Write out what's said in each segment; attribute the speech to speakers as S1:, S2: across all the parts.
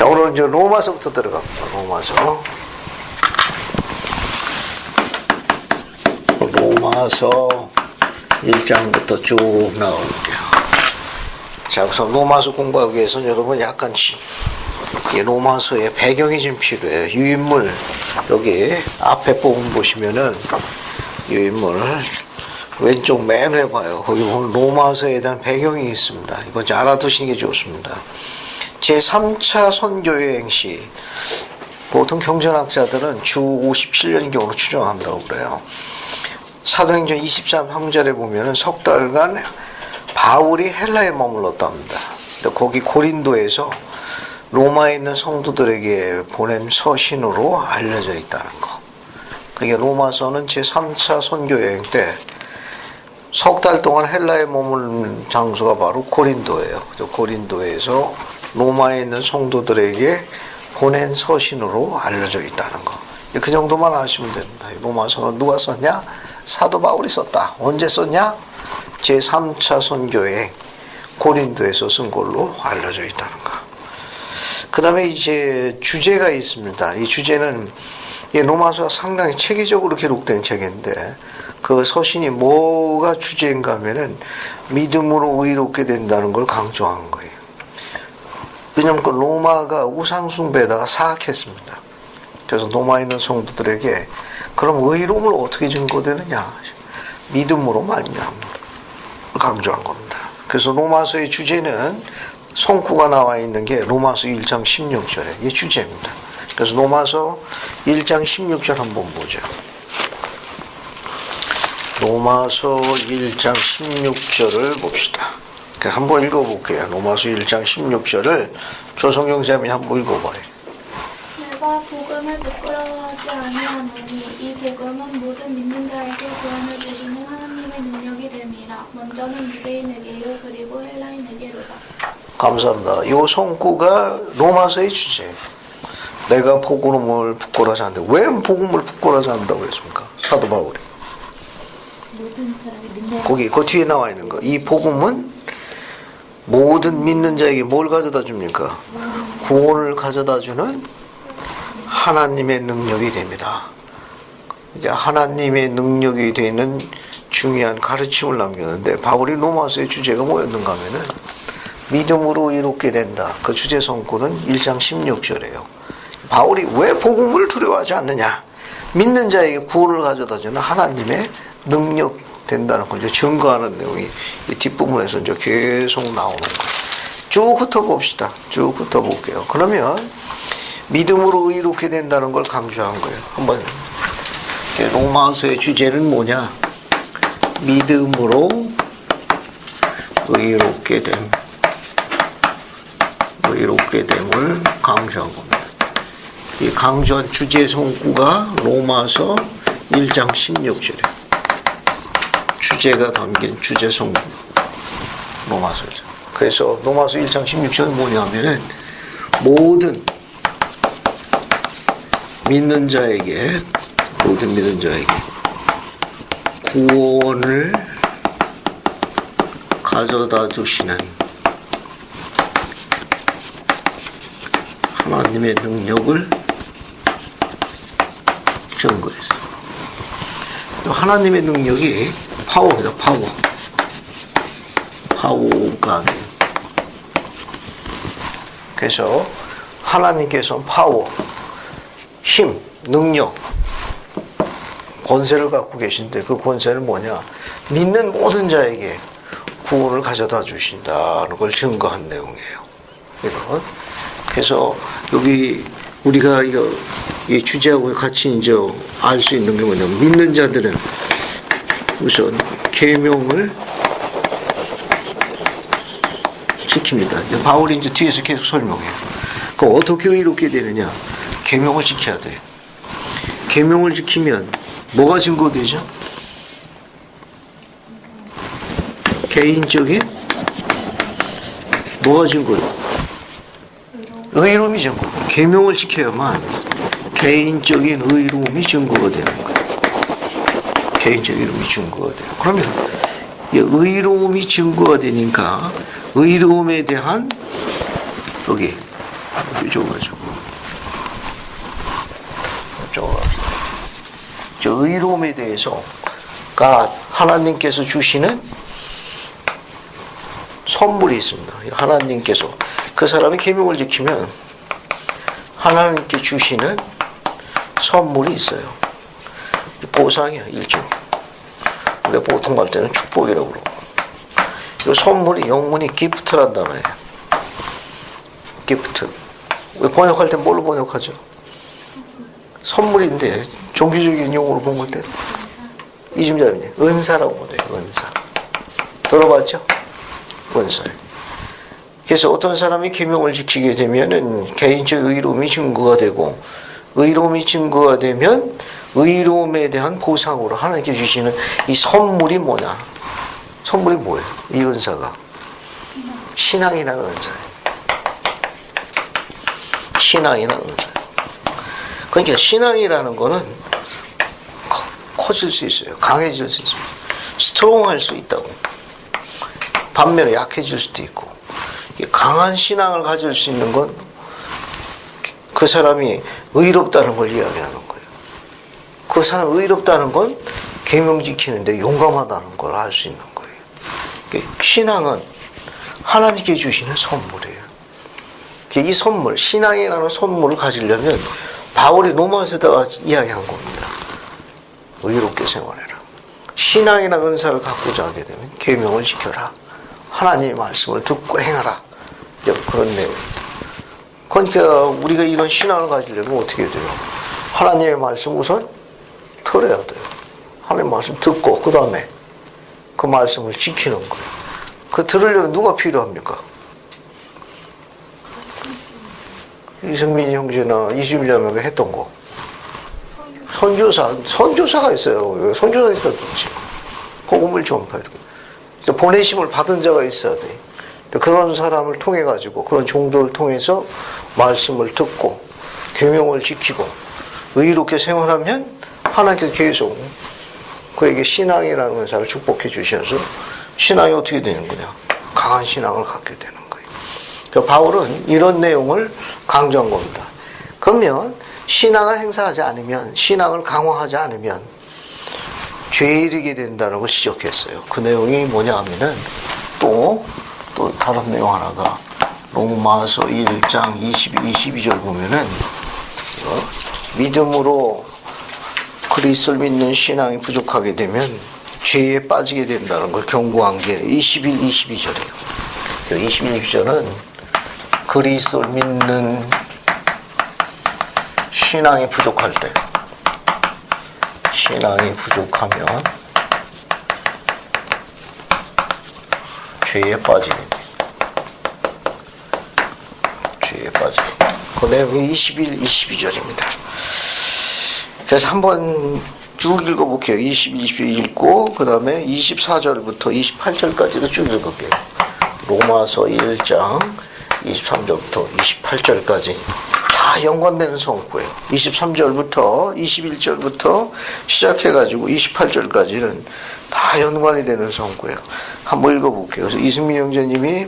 S1: 자, 오늘은 이제 로마서부터 들어갑니다. 로마서 1장부터 쭉 나올게요. 자, 우선 로마서 공부하기 위해서는 여러분 약간씩 이 로마서의 배경이 좀 필요해요. 유인물, 여기 앞에 부분 보시면은 유인물 왼쪽 맨 위 봐요. 거기 보면 로마서에 대한 배경이 있습니다. 이거 이제 알아두시는 게 좋습니다. 제3차 선교여행 시 보통 경전학자들은 주 57년경으로 추정한다고 그래요. 사도행전 23절에 보면은 석 달간 바울이 헬라에 머물렀답니다. 거기 고린도에서 로마에 있는 성도들에게 보낸 서신으로 알려져 있다는 거. 그게 로마서는 제3차 선교여행 때 석 달 동안 헬라에 머무른 장소가 바로 고린도예요. 고린도에서 로마에 있는 성도들에게 보낸 서신으로 알려져 있다는 거. 그 정도만 아시면 됩니다. 로마서는 누가 썼냐? 사도 바울이 썼다. 언제 썼냐? 제3차 선교여행 고린도에서 쓴 걸로 알려져 있다는 거. 그 다음에 이제 주제가 있습니다. 이 주제는 로마서가 상당히 체계적으로 기록된 책인데 그 서신이 뭐가 주제인가 하면은 믿음으로 의롭게 된다는 걸 강조한 거예요. 왜냐하면 그 로마가 우상숭배에다가 사악했습니다. 그래서 로마에 있는 성도들에게 그럼 의로움을 어떻게 증거되느냐? 믿음으로 말미암아 강조한 겁니다. 그래서 로마서의 주제는 성구가 나와 있는 게 로마서 1장 16절에 이게 주제입니다. 그래서 로마서 1장 16절 한번 보죠. 로마서 1장 16절을 봅시다. 한번 읽어볼게요. 로마서 1장 16절을 조성경자님이 한번 읽어봐요.
S2: 내가 복음을 부끄러워하지 아니하노니 이 복음은 모든 믿는 자에게 구원을 주시는 하나님의 능력이 됨이라. 먼저는 유대인에게요 그리고 헬라인에게로다.
S1: 감사합니다. 이 성구가 로마서의 주제예요. 내가 복음을 부끄러워하지 않는다. 왜 복음을 부끄러워하지 않는다고 했습니까? 사도 바울이. 거기 그 뒤에 나와 있는 거. 이 복음은 모든 믿는 자에게 뭘 가져다 줍니까? 구원을 가져다 주는 하나님의 능력이 됩니다. 이제 하나님의 능력이 되는 중요한 가르침을 남겼는데 바울이 로마서의 주제가 뭐였는가 하면은 믿음으로 이롭게 된다. 그 주제 성구는 1장 16절이에요. 바울이 왜 복음을 두려워하지 않느냐? 믿는 자에게 구원을 가져다 주는 하나님의 능력 된다는 걸 이제 증거하는 내용이 이 뒷부분에서 이제 계속 나오는 거예요. 쭉 훑어봅시다. 쭉 훑어볼게요. 그러면 믿음으로 의롭게 된다는 걸 강조한 거예요. 한번 로마서의 주제는 뭐냐? 믿음으로 의롭게 됨. 의롭게 됨을 강조한 겁니다. 이 강조한 주제 성구가 로마서 1장 16절이에요. 주제가 담긴 주제 성구 로마서죠. 그래서 로마서 1장 16절은 뭐냐면은 모든 믿는 자에게 구원을 가져다 주시는 하나님의 능력을 증거했어요. 하나님의 능력이 파워입니다. 파워가 돼요. 그래서 하나님께서는 파워, 힘, 능력, 권세를 갖고 계신데 그 권세는 뭐냐? 믿는 모든 자에게 구원을 가져다 주신다는 걸 증거한 내용이에요. 이건. 그래서 여기 우리가 이 주제하고 같이 이제 알 수 있는 게 뭐냐면 믿는 자들은 우선 계명을 지킵니다. 바울이 이제 뒤에서 계속 설명해요. 그럼 어떻게 의롭게 되느냐? 계명을 지켜야 돼. 계명을 지키면 뭐가 증거되죠? 개인적인 뭐가 증거돼? 의로움이 증거돼. 계명을 지켜야만 개인적인 의로움이 증거가 되는 거예요. 개인적인 의로움이 증거가 돼요. 그러면 의로움이 증거가 되니까 의로움에 대한 여기 이쪽으로 가죠. 이쪽으로 갑시다. 저 의로움에 대해서가 하나님께서 주시는 선물이 있습니다. 하나님께서 그 사람이 계명을 지키면 하나님께 주시는 선물이 있어요. 보상이야, 일종의. 우리가 보통 말 때는 축복이라고 그러고. 이 선물이 영문이 기프트란 단어예요. 기프트. 왜 번역할 때 뭘로 번역하죠? 선물인데 종교적인 용어로 본 때 이중자입니다. 은사라고 보내요. 은사. 들어봤죠? 은사. 그래서 어떤 사람이 계명을 지키게 되면은 개인적 의로움이 증거가 되고, 의로움이 증거가 되면 의로움에 대한 보상으로 하나님께 주시는 이 선물이 뭐냐? 선물이 뭐예요? 이 은사가 신앙이라는 은사예요. 신앙이라는 은사예요. 그러니까 신앙이라는 거는 커질 수 있어요. 강해질 수 있습니다. 스트롱할 수 있다고. 반면에 약해질 수도 있고. 강한 신앙을 가질 수 있는 건 그 사람이 의롭다는 걸 이야기하는 거예요. 그 사람이 의롭다는 건 계명 지키는데 용감하다는 걸 알 수 있는 거예요. 신앙은 하나님께 주시는 선물이에요. 이 선물, 신앙이라는 선물을 가지려면 바울이 로마서에다가 이야기한 겁니다. 의롭게 생활해라. 신앙이라는 은사를 갖고자 하게 되면 계명을 지켜라. 하나님의 말씀을 듣고 행하라. 그런 내용입니다. 그러니까 우리가 이런 신앙을 가지려면 어떻게 돼요? 하나님의 말씀 우선 들어야 돼요. 하나님의 말씀 듣고 그 다음에 그 말씀을 지키는 거예요. 그 들으려면 누가 필요합니까? 이승민 형제나 이주임 자매가 했던 거. 선교사가 있어요. 선교사 있어야 되지. 복음을 전파해야 돼. 보내심을 받은 자가 있어야 돼. 그런 사람을 통해 가지고, 그런 종도를 통해서 말씀을 듣고 계명을 지키고 의롭게 생활하면 하나님께서 계속 그에게 신앙이라는 은사를 축복해 주셔서 신앙이 어떻게 되는 거냐? 강한 신앙을 갖게 되는 거예요. 그러니까 바울은 이런 내용을 강조한 겁니다. 그러면 신앙을 행사하지 않으면, 신앙을 강화하지 않으면 죄에 이르게 된다는 걸 지적했어요. 그 내용이 뭐냐 하면은 또 다른 내용 하나가 로마서 1장 22절 보면은 믿음으로 그리스도를 믿는 신앙이 부족하게 되면 죄에 빠지게 된다는 걸 경고한 게 21, 22절이에요. 21, 22절은 그리스도를 믿는 신앙이 부족할 때, 신앙이 부족하면 죄에 빠지게 돼. 죄에 빠지게. 그 내용이 21, 22절입니다. 그래서 한번 쭉 읽어볼게요. 21, 22 읽고 그 다음에 24절부터 28절까지도 쭉 읽을게요. 로마서 1장 23절부터 28절까지 다 연관되는 성구예요. 23절부터 21절부터 시작해가지고 28절까지는 다 연관이 되는 성구예요. 한번 읽어볼게요. 그래서 이승민 형제님이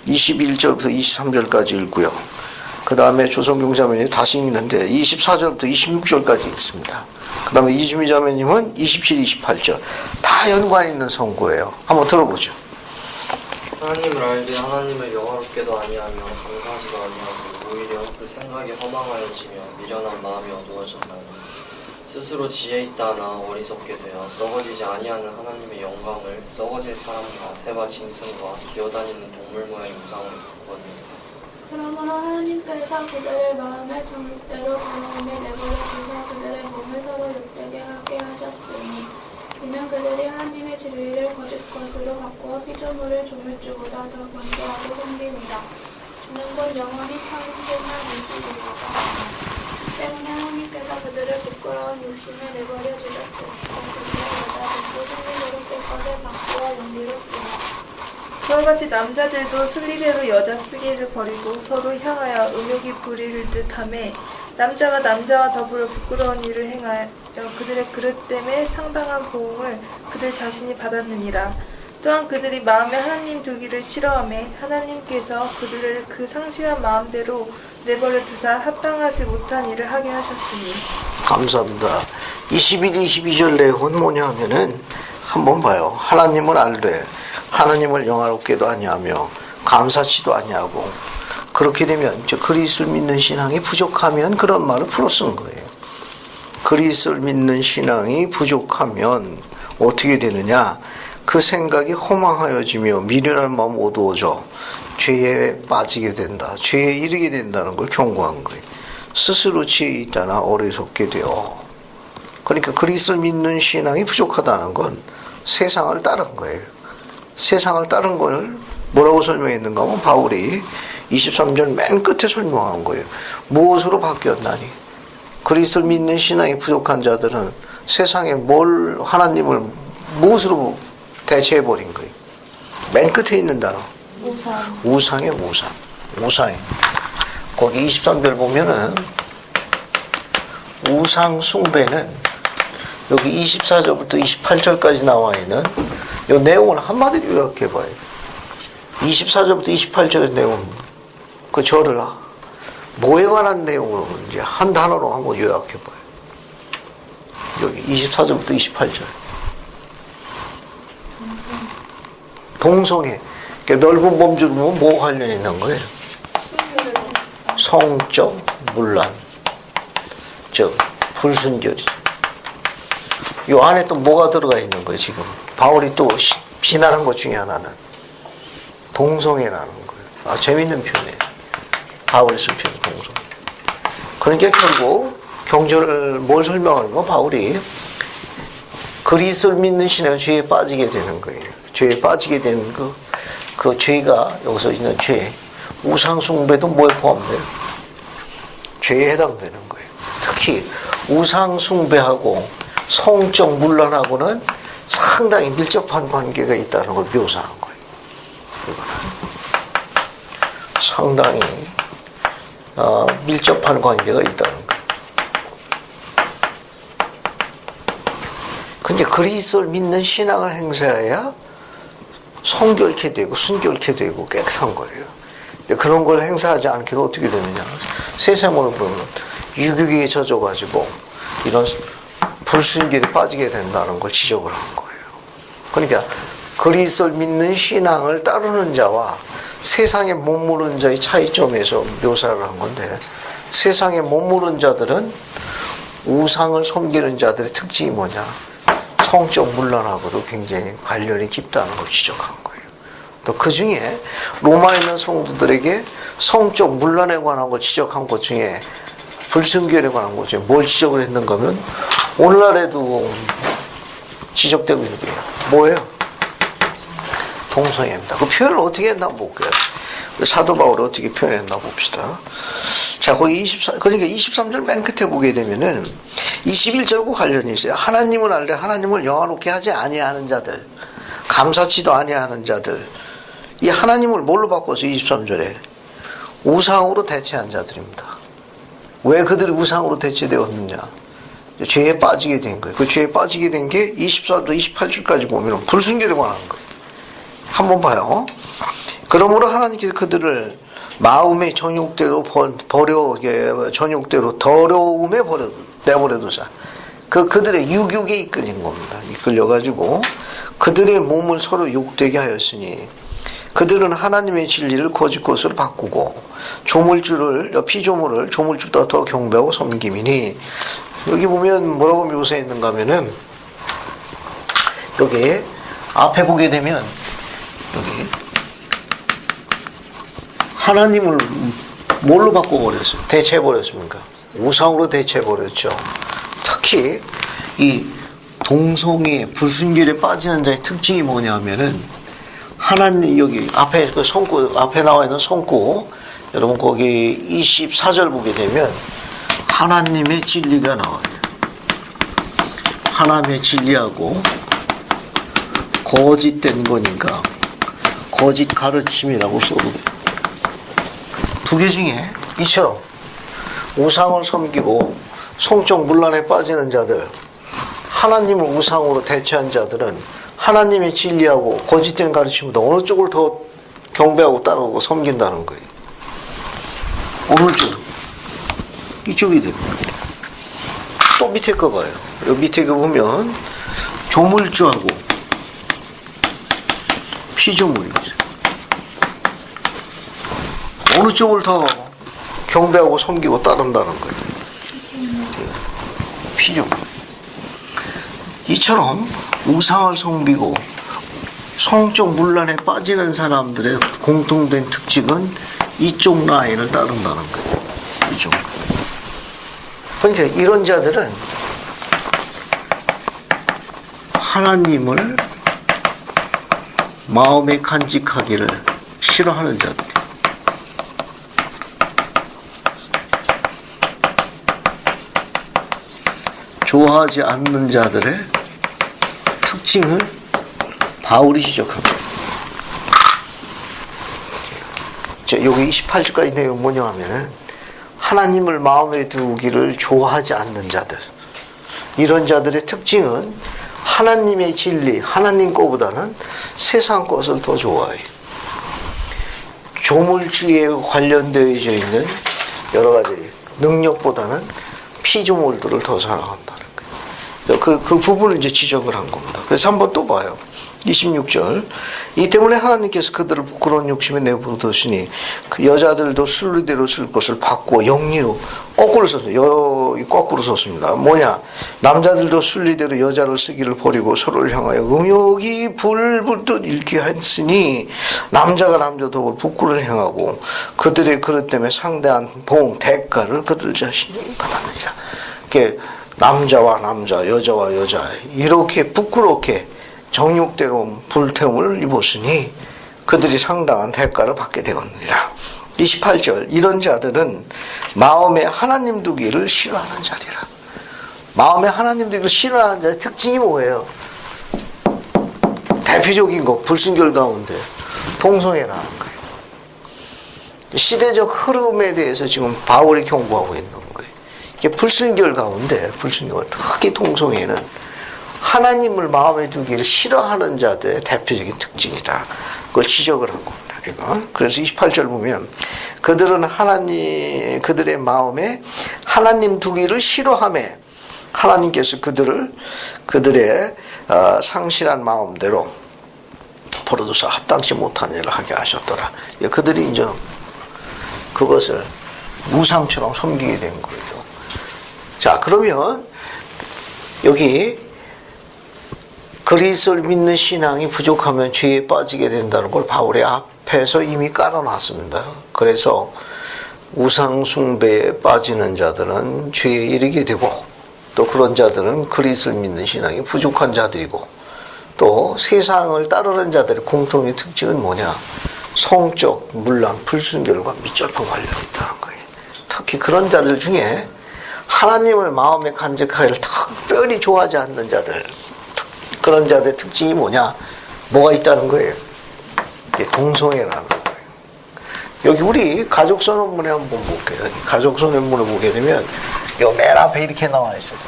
S1: 21절부터 23절까지 읽고요. 그 다음에 조성경 자매님이 다시 읽는데 24절부터 26절까지 읽습니다. 그 다음에 이주미 자매님은 27, 28절 다 연관 있는 성구예요. 한번 들어보죠.
S3: 하나님을 알되 하나님을 영화롭게도 아니하며 감사하지도 아니하고 오히려 그 생각에 허망하여지며 미련한 마음이 어두워졌나니 스스로 지혜 있다나 어리석게 되어 썩어지지 아니하는 하나님의 영광을 썩어질 사람과 새와 짐승과 기어다니는 동물 모양의 우상으로 바꾸었느니라.
S2: 그러므로 하나님께서 그들을 마음의 정욕대로 더러움에 내버려 두사 그들의 몸을 서로 욕되게 하게 하셨으니 이는 그들이 하나님의 진리를 거짓 것으로 바꾸어 피조물을 조물주보다 더 권고하고 섬깁니다. 주는 곧 영원히 참신한 이시리로다. 때문에 하나님께서 그들을 부끄러운 욕심에 내버려 두셨으니까 그들의 여자 듣고 순리대로 쓸 것을 바꾸어 용리로 쓰니
S4: 그와 같이 남자들도 순리대로 여자 쓰기를 버리고 서로 향하여 음욕이 부리를 듯하매 남자가 남자와 더불어 부끄러운 일을 행하여 그들의 그릇됨에 상당한 보응을 그들 자신이 받았느니라. 또한 그들이 마음에 하나님 두기를 싫어하매 하나님께서 그들을 그 상실한 마음대로 내버려 두사 합당하지 못한 일을 하게 하셨으니.
S1: 감사합니다. 21, 22절 내용은 뭐냐 하면은 한번 봐요. 하나님을 알되 하나님을 영화롭게도 아니하며 감사치도 아니하고, 그렇게 되면 그리스도를 믿는 신앙이 부족하면 그런 말을 풀어 쓴 거예요. 그리스도를 믿는 신앙이 부족하면 어떻게 되느냐? 그 생각이 허망하여지며 미련한 마음 어두워져 죄에 빠지게 된다. 죄에 이르게 된다는 걸 경고한 거예요. 스스로 죄에 있다나 어리석게 되어. 그러니까 그리스도를 믿는 신앙이 부족하다는 건 세상을 따른 거예요. 세상을 따른 걸 뭐라고 설명했는가 하면 바울이 23절 맨 끝에 설명한 거예요. 무엇으로 바뀌었나니? 그리스도를 믿는 신앙이 부족한 자들은 세상에 하나님을 무엇으로 대체해버린 거예요. 맨 끝에 있는 단어. 우상의 우상. 우상이. 거기 23절 보면은 우상 숭배는 여기 24절부터 28절까지 나와 있는 이 내용을 한마디로 요약해 봐요. 24절부터 28절의 내용, 그 절을 뭐에 관한 내용으로 이제 한 단어로 한번 요약해 봐요. 여기 24절부터 28절. 동성애. 넓은 범주로 보면 뭐 관련이 있는 거예요? 성적 문란, 즉 불순결이죠. 이 안에 또 뭐가 들어가 있는 거예요? 지금 바울이 또 비난한 것 중에 하나는 동성애라는 거예요. 재밌는 표현이에요. 바울이 쓴 표현, 동성애. 그러니까 결국 경전을 뭘 설명하는 건 바울이 그리스도를 믿는 신앙은 죄에 빠지게 되는 거예요. 죄에 빠지게 되는 그 죄가 여기서 있는 죄, 우상숭배도 뭐에 포함돼요? 죄에 해당되는 거예요. 특히 우상숭배하고 성적 문란하고는 상당히 밀접한 관계가 있다는 걸 묘사한 거예요. 이거는 상당히 밀접한 관계가 있다는 거예요. 근데 그리스도를 믿는 신앙을 행사해야 성결케 되고 순결케 되고 깨끗한 거예요. 근데 그런 걸 행사하지 않게도 어떻게 되느냐? 세상으로 보면 유교기에 젖어가지고 이런 불순결에 빠지게 된다는 걸 지적을 한 거예요. 그러니까 그리스도를 믿는 신앙을 따르는 자와 세상에 머무른 자의 차이점에서 묘사를 한 건데, 세상에 머무른 자들은 우상을 섬기는 자들의 특징이 뭐냐? 성적 문란하고도 굉장히 관련이 깊다는 걸 지적한 거예요. 또 그 중에 로마에 있는 성도들에게 성적 문란에 관한 걸 지적한 것 중에, 불순결에 관한 것 중에 뭘 지적을 했는가 하면 오늘날에도 지적되고 있는 게 뭐예요? 동성애입니다. 그 표현을 어떻게 했나 한번 볼게요. 사도 바울이 어떻게 표현했나 봅시다. 자, 거기 그러니까 23절 맨 끝에 보게 되면은 21절과 관련이 있어요. 하나님을 알되 하나님을 영화롭게 하지 아니하는 자들, 감사치도 아니하는 자들. 이 하나님을 뭘로 바꿨어요? 23절에 우상으로 대체한 자들입니다. 왜 그들이 우상으로 대체되었느냐? 죄에 빠지게 된 거예요. 그 죄에 빠지게 된 게 24절, 28절까지 보면 불순결에 관한 거예요. 한번 봐요. 그러므로 하나님께서 그들을 마음의 전욕대로 전욕대로 더러움에 내버려두사 그들의 유욕에 이끌린 겁니다. 이끌려가지고 그들의 몸을 서로 욕되게 하였으니 그들은 하나님의 진리를 거짓 것으로 바꾸고 피조물을 조물주보다 더 경배하고 섬김이니. 여기 보면 뭐라고 묘사했는가 하면은, 여기 앞에 보게 되면 여기 하나님을 뭘로 바꿔버렸어요? 대체해버렸습니까? 우상으로 대체해버렸죠. 특히 이 동성애 불순결에 빠지는 자의 특징이 뭐냐면은, 하나님, 여기 앞에 그 손구, 앞에 나와 있는 손구, 여러분 거기 24절 보게 되면 하나님의 진리가 나와요. 하나님의 진리하고 거짓된 거니까 거짓 가르침이라고 써도 돼요. 두 개 중에 이처럼 우상을 섬기고 성적 문란에 빠지는 자들, 하나님을 우상으로 대체한 자들은 하나님의 진리하고 거짓된 가르침보다 어느 쪽을 더 경배하고 따르고 섬긴다는 거예요. 어느 쪽? 이쪽이 됩니다. 또 밑에 거 봐요. 여기 밑에 거 보면 조물주하고 피조물이 있어요. 어느 쪽을 더 경배하고 섬기고 따른다는 거예요. 피조물. 이처럼 우상을 섬기고 성적 문란에 빠지는 사람들의 공통된 특징은 이쪽 라인을 따른다는 거예요. 이쪽. 그러니까 이런 자들은 하나님을 마음에 간직하기를 싫어하는 자들. 좋아하지 않는 자들의 특징을 바울이 지적합니다. 여기 28절까지 내용이 뭐냐 하면은 하나님을 마음에 두기를 좋아하지 않는 자들. 이런 자들의 특징은 하나님의 진리, 하나님 거보다는 세상 것을 더 좋아해요. 조물주의에 관련되어 있는 여러 가지 능력보다는 피조물들을 더 사랑한다는 거예요. 그 부분을 이제 지적을 한 겁니다. 그래서 한번 또 봐요. 26절. 이 때문에 하나님께서 그들을 부끄러운 욕심에 내버려두시니 그 여자들도 순리대로 쓸 것을 바꾸어 영리로 거꾸로 썼어요. 거꾸로 썼습니다. 뭐냐? 남자들도 순리대로 여자를 쓰기를 버리고 서로를 향하여 음욕이 불불듯 잃게 했으니 남자가 남자 덕을 부끄러움을 행하고 그들의 그릇 때문에 상대한 대가를 그들 자신이 받았느니라. 이렇게 남자와 남자, 여자와 여자 이렇게 부끄럽게 정욕대로 불태움을 입었으니 그들이 상당한 대가를 받게 되었느니라. 28절. 이런 자들은 마음에 하나님 두기를 싫어하는 자리라. 마음에 하나님 두기를 싫어하는 자의 특징이 뭐예요? 대표적인 거 불순결 가운데 동성애라는 거예요. 시대적 흐름에 대해서 지금 바울이 경고하고 있는 거예요. 이게 불순결 가운데 불순결, 특히 동성애는 하나님을 마음에 두기를 싫어하는 자들의 대표적인 특징이다. 그걸 지적을 한 겁니다. 이거. 그래서 28절 보면 그들은 그들의 마음에 하나님 두기를 싫어하며 하나님께서 그들의 상실한 마음대로 버려둬서 합당치 못한 일을 하게 하셨더라. 그들이 이제 그것을 우상처럼 섬기게 된 거예요. 자, 그러면 여기 그리스도를 믿는 신앙이 부족하면 죄에 빠지게 된다는 걸 바울의 앞에서 이미 깔아놨습니다. 그래서 우상 숭배에 빠지는 자들은 죄에 이르게 되고 또 그런 자들은 그리스도를 믿는 신앙이 부족한 자들이고 또 세상을 따르는 자들의 공통의 특징은 뭐냐? 성적 문란, 불순결과 밀접한 관련이 있다는 거예요. 특히 그런 자들 중에 하나님을 마음에 간직하기를 특별히 좋아하지 않는 자들, 그런 자들의 특징이 뭐냐? 뭐가 있다는 거예요? 동성애라는 거예요. 여기 우리 가족선언문에 한번 볼게요. 가족선언문을 보게 되면 요 맨 앞에 이렇게 나와 있어요.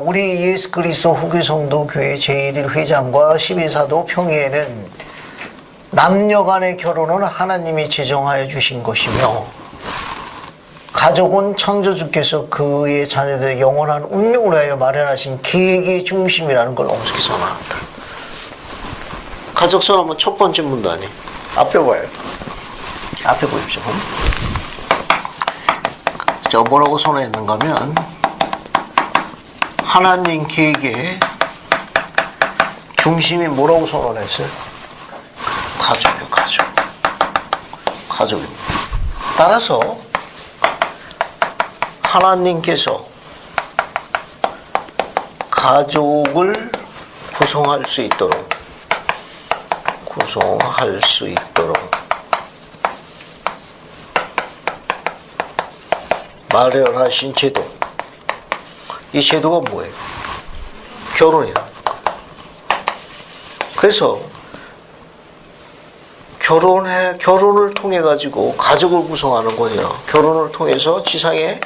S1: 우리 예수 그리스도 후계성도 교회 제1일 회장과 12사도 평의회는 남녀 간의 결혼은 하나님이 제정하여 주신 것이며 가족은 창조주께서 그의 자녀들의 영원한 운명을 위하여 마련하신 계획의 중심이라는 걸 엄숙히 선언한다. 가족 선언문 첫 번째 문단이 앞에 봐요. 앞에 보십시오. 저 뭐라고 선언했는가 하면 하나님 계획의 중심이 뭐라고 선언했어요? 가족이요, 가족. 가족입니다. 따라서 하나님께서 가족을 구성할 수 있도록 마련하신 제도. 이 제도가 뭐예요? 결혼이라. 그래서 결혼을 통해 가지고 가족을 구성하는 거냐? 결혼을 통해서 지상에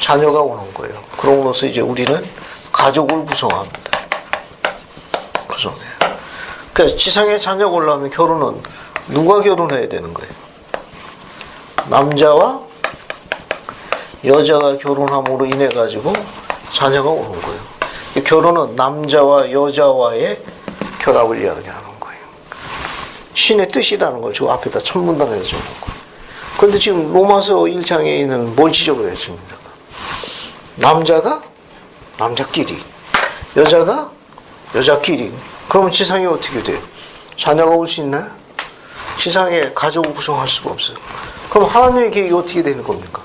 S1: 자녀가 오는 거예요. 그럼으로써 이제 우리는 가족을 구성합니다. 구성이에요. 그래서 지상에 자녀가 올라오면 결혼은 누가 결혼해야 되는 거예요? 남자와 여자가 결혼함으로 인해 가지고 자녀가 오는 거예요. 결혼은 남자와 여자와의 결합을 이야기하는 거예요. 신의 뜻이라는 걸 저 앞에다 천문단에서 적은 거예요. 그런데 지금 로마서 1장에 있는 뭘 지적을 했습니까? 남자가 남자끼리, 여자가 여자끼리. 그러면 지상에 어떻게 돼요? 자녀가 올 수 있나요? 지상에 가족을 구성할 수가 없어요. 그럼 하나님의 계획이 어떻게 되는 겁니까?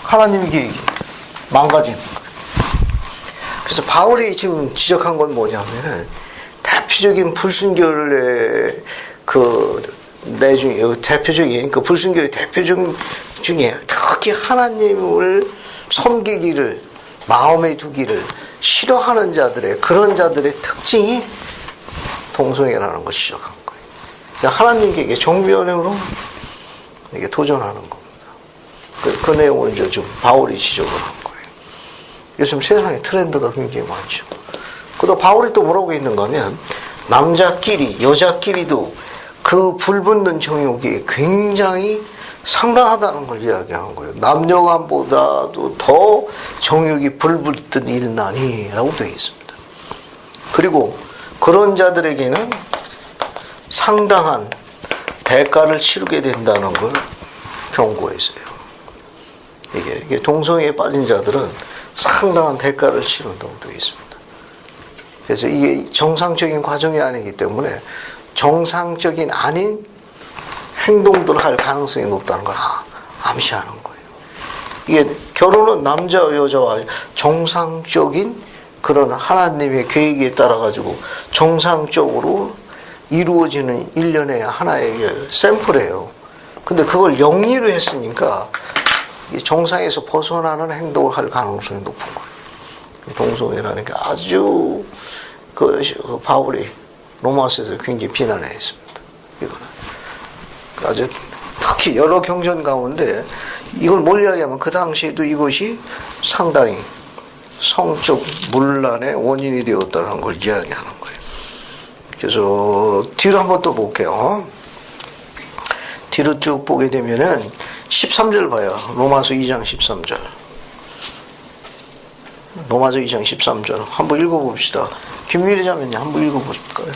S1: 하나님의 계획이 망가지는 거예요. 그래서 바울이 지금 지적한 건 뭐냐면 대표적인 불순결의 대표적인 그 불순결의 대표적 중에 특히 하나님을 섬기기를 마음에 두기를 싫어하는 자들의 그런 자들의 특징이 동성애라는 것을 시작한 거예요. 그러니까 하나님께 정면으로 이게 도전하는 겁니다. 그 내용을 이제 좀 바울이 지적을 한 거예요. 요즘 세상에 트렌드가 굉장히 많죠. 또 바울이 또 뭐라고 있는가 하면 남자끼리 여자끼리도 그 불붙는 정욕이 굉장히 상당하다는 걸 이야기한 거예요. 남녀간보다도 더 정욕이 불붙듯 일나니라고 되어 있습니다. 그리고 그런 자들에게는 상당한 대가를 치르게 된다는 걸 경고했어요. 이게 동성애에 빠진 자들은 상당한 대가를 치른다고 되어 있습니다. 그래서 이게 정상적인 과정이 아니기 때문에 정상적인 아닌 행동들을 할 가능성이 높다는 걸 암시하는 거예요. 이게 결혼은 남자 여자와 정상적인 그런 하나님의 계획에 따라 가지고 정상적으로 이루어지는 일련의 하나의 샘플이에요. 근데 그걸 영리로 했으니까 정상에서 벗어나는 행동을 할 가능성이 높은 거예요. 동성애라는 게 아주 바울이 로마서에서 굉장히 비난했습니다. 이거는 아주 특히 여러 경전 가운데 이걸 뭘 이야기하면 그 당시에도 이것이 상당히 성적 문란의 원인이 되었다는 걸 이야기하는 거예요. 그래서 뒤로 한번 또 볼게요. 뒤로 쭉 보게 되면은 13절 봐요. 로마서 2장 13절. 로마서 2장 13절 한번 읽어봅시다. 김미래 자매님 한번 읽어볼까요?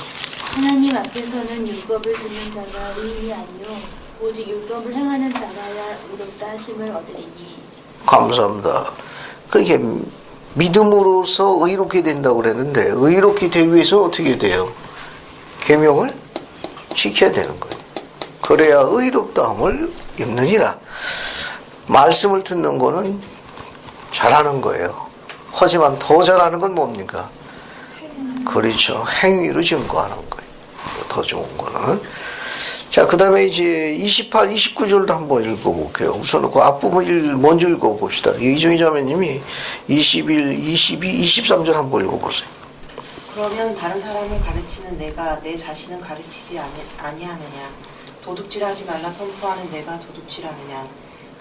S5: 하나님 앞에서는 율법을 듣는 자가 의인이 아니요 오직 율법을 행하는 자가야 의롭다 하심을 얻으리니.
S1: 감사합니다. 그게 믿음으로써 의롭게 된다고 그랬는데 의롭게 되기 위해서는 어떻게 돼요? 계명을 지켜야 되는 거예요. 그래야 의롭다함을 입느니라. 말씀을 듣는 거는 잘하는 거예요. 하지만 더 잘하는 건 뭡니까? 그렇죠. 행위로 증거하는 거예요. 더 좋은 거는. 자, 그 다음에 이제 28, 29절도 한번 읽어볼게요. 우선 그 앞부분 먼저 읽어봅시다. 이종희 자매님이 21, 22, 23절 한번 읽어보세요.
S6: 그러면 다른 사람을 가르치는 내가 내 자신은 가르치지 아니하느냐? 도둑질하지 말라 선포하는 내가 도둑질하느냐?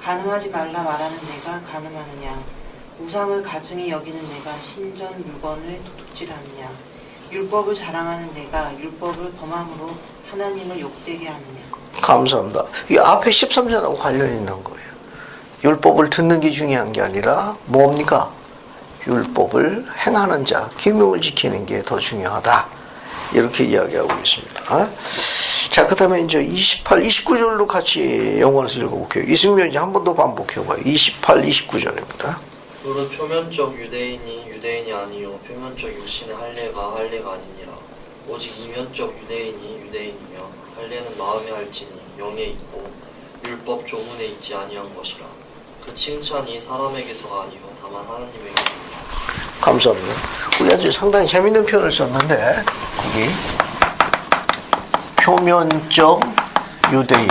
S6: 간음하지 말라 말하는 내가 간음하느냐? 우상을 가증히 여기는 내가 신전 물건을 도둑질하느냐? 율법을 자랑하는 내가 율법을 범함으로 하나님을 욕되게 하느냐? 감사합니다.
S1: 이 앞에 13절하고 관련 있는 거예요. 율법을 듣는 게 중요한 게 아니라 뭡니까? 율법을 행하는 자, 계명을 지키는 게 더 중요하다. 이렇게 이야기하고 있습니다. 자, 그 다음에 이제 28, 29절로 같이 영어에서 읽어볼게요. 이승면 이제 한 번 더 반복해봐요. 28, 29절입니다.
S3: 무릇 표면적 유대인이 유대인이 아니요 표면적 육신의 할례가 할례가 아니니라. 오직 이면적 유대인이 유대인이며 할례는 마음에 할지니 영에 있고 율법 조문에 있지 아니한 것이라. 그 칭찬이 사람에게서가 아니요 다만 하나님에게입니다.
S1: 감사합니다. 우리 아주 상당히 재밌는 표현을 썼는데 거기 표면적 유대인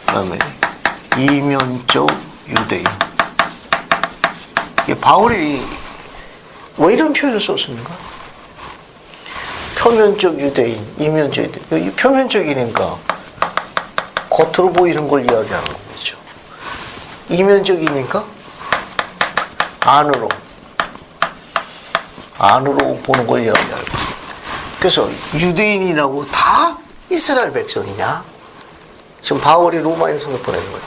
S1: 그다음에 이면적 유대인. 바울이 왜 이런 표현을 썼습니까? 표면적 유대인, 이면적 유대인. 이 표면적이니까 겉으로 보이는 걸 이야기하는 거죠. 이면적이니까 안으로 안으로 보는 걸 이야기하고. 그래서 유대인이라고 다 이스라엘 백성이냐? 지금 바울이 로마인서에 보내는 거예요.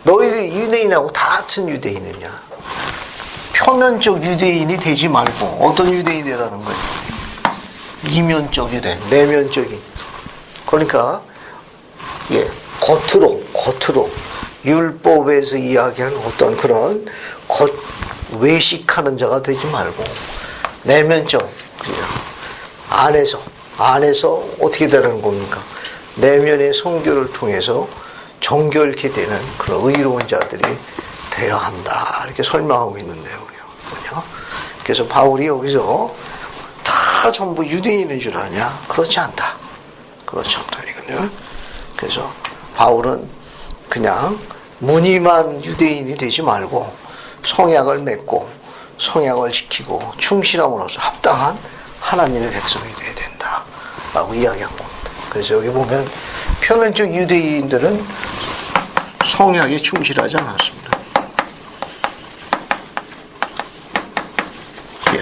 S1: 너희들 유대인하고 다 같은 유대인이냐? 표면적 유대인이 되지 말고 어떤 유대인이 되라는 거예요? 이면적 유대인, 내면적인. 그러니까 겉으로 율법에서 이야기하는 어떤 그런 외식하는 자가 되지 말고 내면적, 안에서 어떻게 되라는 겁니까? 내면의 성교를 통해서 정결케 되는 그런 의로운 자들이 되어야 한다. 이렇게 설명하고 있는데요. 그래서 바울이 여기서 다 전부 유대인인 줄 아냐? 그렇지 않다. 그렇지 않다. 이거요. 그래서 바울은 그냥 무늬만 유대인이 되지 말고 성약을 맺고 성약을 지키고 충실함으로써 합당한 하나님의 백성이 되어야 된다. 라고 이야기한 겁니다. 그래서 여기 보면 표면적 유대인들은 성약에 충실하지 않았습니다.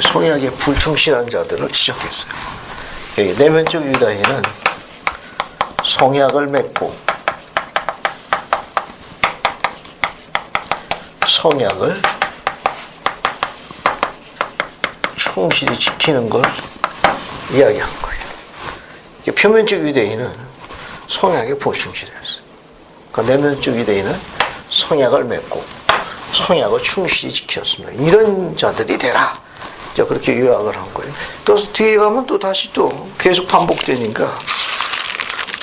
S1: 성약에 불충실한 자들을 지적했어요. 내면적 유다인은 성약을 맺고 성약을 충실히 지키는 걸 이야기한 거예요. 표면적 유대인은 성약에 불충실했어요. 그러니까 내면적 유대인은 성약을 맺고 성약을 충실히 지켰습니다. 이런 자들이 되라. 그렇게 요약을 한 거예요. 또 뒤에 가면 또 다시 또 계속 반복되니까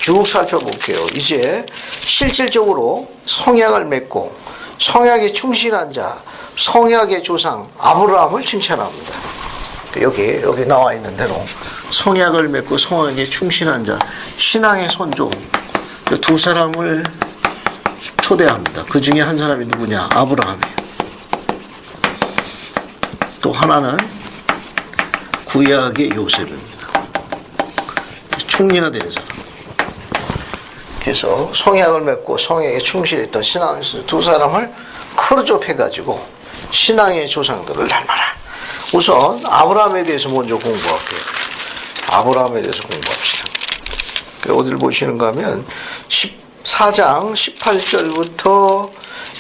S1: 쭉 살펴볼게요. 이제 실질적으로 성약을 맺고 성약에 충실한 자, 성약의 조상 아브라함을 칭찬합니다. 여기 나와 있는 대로 성약을 맺고 성약에 충실한 자, 신앙의 선조 두 사람을 초대합니다. 그 중에 한 사람이 누구냐? 아브라함이에요. 또 하나는 구약의 요셉입니다. 총리가 된 사람. 그래서 성약을 맺고 성약에 충실했던 신앙에서 두 사람을 크루접해가지고 신앙의 조상들을 닮아라. 우선 아브라함에 대해서 먼저 공부할게요. 아브라함에 대해서 공부합시다. 어디를 보시는가 하면 14장 18절부터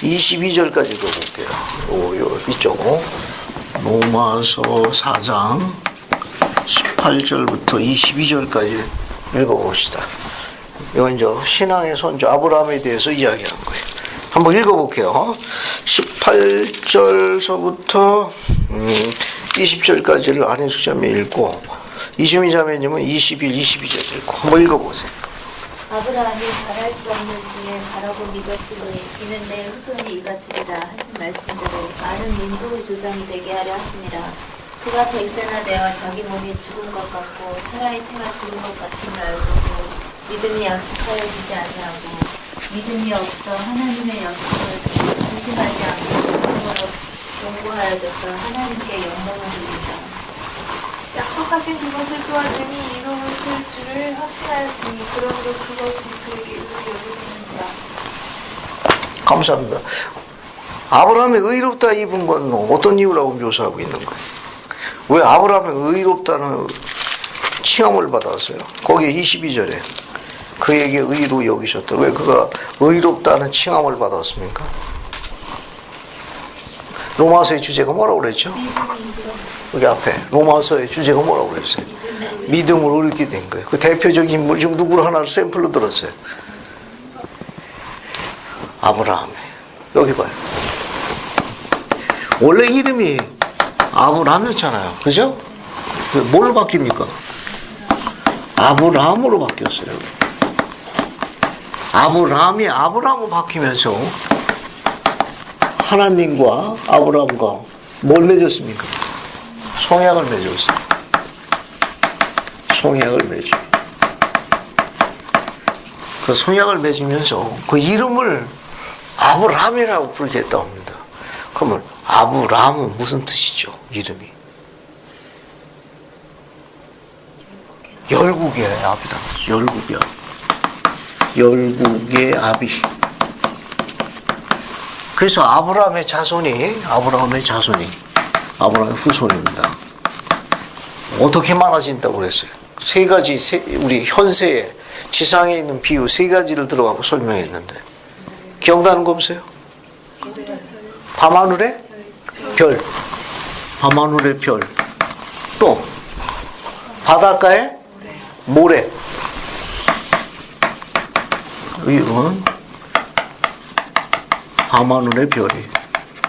S1: 22절까지도 볼게요. 이쪽 로마서 4장 18절부터 22절까지 읽어봅시다. 이건 이제 신앙의 선조 아브라함에 대해서 이야기한 거예요. 한번 읽어볼게요. 18절서부터 20절까지를 안인숙 자매 읽고 이주미 자매님은 21, 22절 읽고 한번 읽어보세요.
S5: 아브라함이 바랄 수 없는 중에 바라고 믿었으니 이는 내 후손이 이같으리라 하신 말씀대로 많은 민족의 조상이 되게 하려 하심이라. 그가 백세나 되어 자기 몸이 죽은 것 같고 사라의 태가 죽은 것 같음을 알고 믿음이 약속하여지지 아니하고 믿음이 없어 하나님의 약속을 조심하지 않고 공고하여져서 하나님께 영광을 돌린다.
S4: 약속하신 그것을 또한 능히 이루실 줄을 확신하였으니 그러므로 그것이 그에게 의로 여겨지는다.
S1: 감사합니다. 아브라함의 의롭다 입은 건 어떤 이유라고 묘사하고 있는 거예요? 왜 아브라함의 의롭다는 칭함을 받았어요? 거기에 22절에 그에게 의로 여기셨다. 왜 그가 의롭다는 칭함을 받았습니까? 로마서의 주제가 뭐라고 그랬죠? 여기 앞에 로마서의 주제가 뭐라고 그랬어요? 믿음으로 이렇게 된 거예요. 그 대표적인 인물 지금 누구를 하나를 샘플로 들었어요? 아브라함. 여기 봐요. 원래 이름이 아브라함이었잖아요. 그죠? 뭘로 바뀝니까? 아브라함으로 바뀌었어요. 아브라함이 아브라함으로 바뀌면서 하나님과 아브라함과 뭘 맺었습니까? 성약을 맺었어요. 성약을 맺어. 그 성약을 맺으면서 그 이름을 아브라함이라고 부르게 했다고 합니다. 그러면 아브라함은 무슨 뜻이죠? 이름이 열국의 아비라. 열국의 아비. 그래서 아브라함의 후손입니다. 어떻게 많아진다고 그랬어요? 세 가지, 우리 현세에 지상에 있는 비유 세 가지를 들어가고 설명했는데 기억나는 거 없어요? 밤하늘의 별, 밤하늘의 별, 또 바닷가의 모래. 이건 밤하늘의 별이,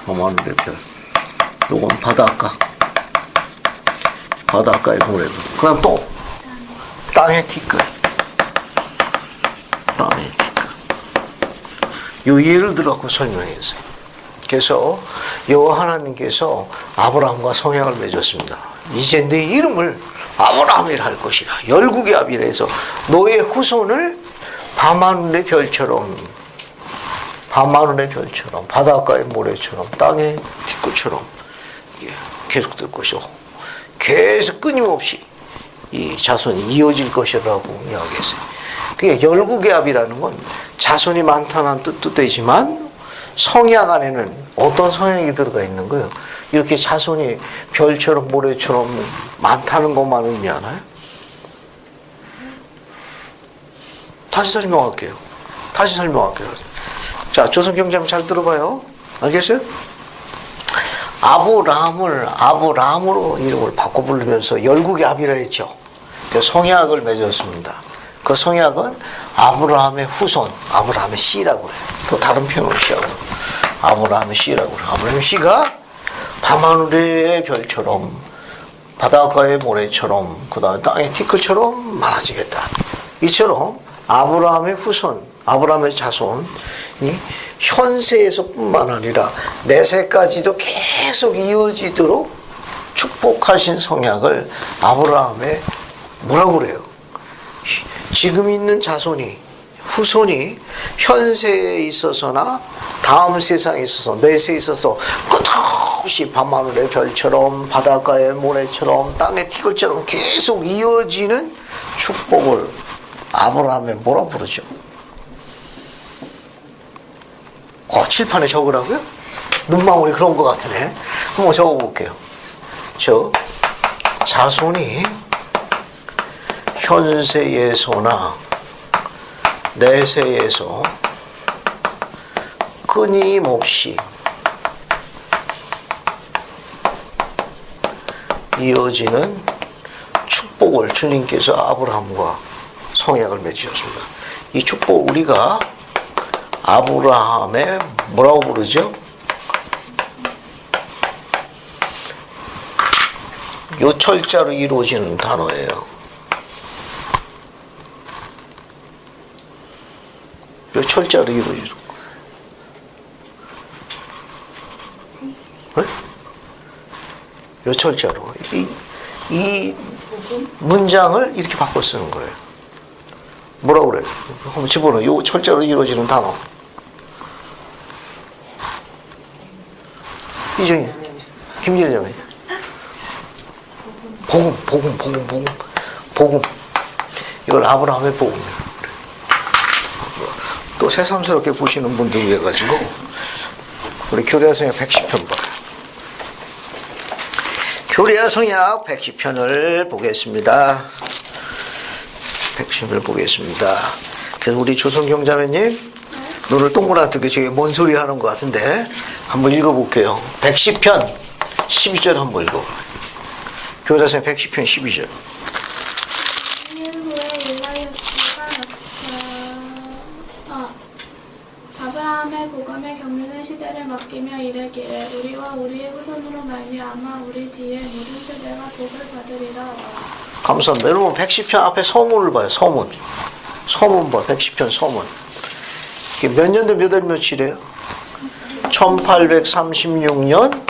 S1: 밤하늘의 별. 이건 바닷가의 모래. 그럼 또 땅의 티끌, 땅의 티끌. 요 예를 들어갖고 설명했어요. 그래서 여호와 하나님께서 아브라함과 성약을 맺었습니다. 이제 내 이름을 아브라함이라 할 것이라. 열국의 아비라 해서 너의 후손을 밤하늘의 별처럼, 밤하늘의 별처럼, 바닷가의 모래처럼, 땅의 티끌처럼 계속 될 것이고, 계속 끊임없이 이 자손이 이어질 것이라고 이야기했어요. 그게 열국의 아비라는 건 자손이 많다는 뜻도 되지만 성약 안에는 어떤 성약이 들어가 있는 거예요? 이렇게 자손이 별처럼 모래처럼 많다는 것만 의미하나요? 다시 설명할게요. 자, 조선경제하면 잘 들어봐요. 알겠어요? 아브라함으로 이름을 바꿔 부르면서 열국의 아비라 했죠. 그 성약을 맺었습니다. 그 성약은 아브라함의 후손, 아브라함의 씨라고 해요. 또 다른 표현으로 씨라고 해요. 아브라함의 씨라고 해요. 아브라함의 씨가 밤하늘의 별처럼, 바닷가의 모래처럼, 그 다음에 땅의 티끌처럼 많아지겠다. 이처럼 아브라함의 후손, 아브라함의 자손이 현세에서 뿐만 아니라 내세까지도 계속 이어지도록 축복하신 성약을 아브라함의 뭐라고 그래요? 지금 있는 자손이, 후손이 현세에 있어서나 다음 세상에 있어서, 내세에 있어서 끝없이 밤하늘의 별처럼, 바닷가의 모래처럼, 땅의 티끌처럼 계속 이어지는 축복을 아브라함의 뭐라 부르죠? 칠판에 적으라고요? 눈망울이 그런 것 같으네. 한번 적어볼게요. 자손이 현세에서나 내세에서 끊임없이 이어지는 축복을 주님께서 아브라함과 성약을 맺으셨습니다. 이 축복 우리가 아브라함의 뭐라고 부르죠? 요철자로 이루어지는 단어예요. 요철자로 이루어지는 거예요. 요철자로. 이 문장을 이렇게 바꿔 쓰는 거예요. 뭐라고 그래요? 한번 집어넣어. 요철자로 이루어지는 단어. 이정희, 김진희 자매. 복음. 이걸 아브라함의 복음이에요. 또 새삼스럽게 보시는 분들 위해 가지고 우리 교리와 성약 110편 봐요. 교리와 성약 110편을 보겠습니다. 110편을 보겠습니다. 그래서 우리 조성경 자매님 눈을 동그랗게 저기 뭔 소리 하는 것 같은데 한번 읽어볼게요. 110편 12절 한번 읽어. 교사선 110편 12절.
S2: 1년 후에 일라이오스가 아브라함의 복음의 경륜의 시대를 맡기며 이르기를 우리와 우리의 후손으로 말미암아 우리 뒤에 모든 세대가 복을 받으리라.
S1: 감사합니다. 여러분 110편 앞에 서문을 봐요. 서문 봐. 110편 서문. 이게 몇 년도 몇 월 며칠이에요? 1836년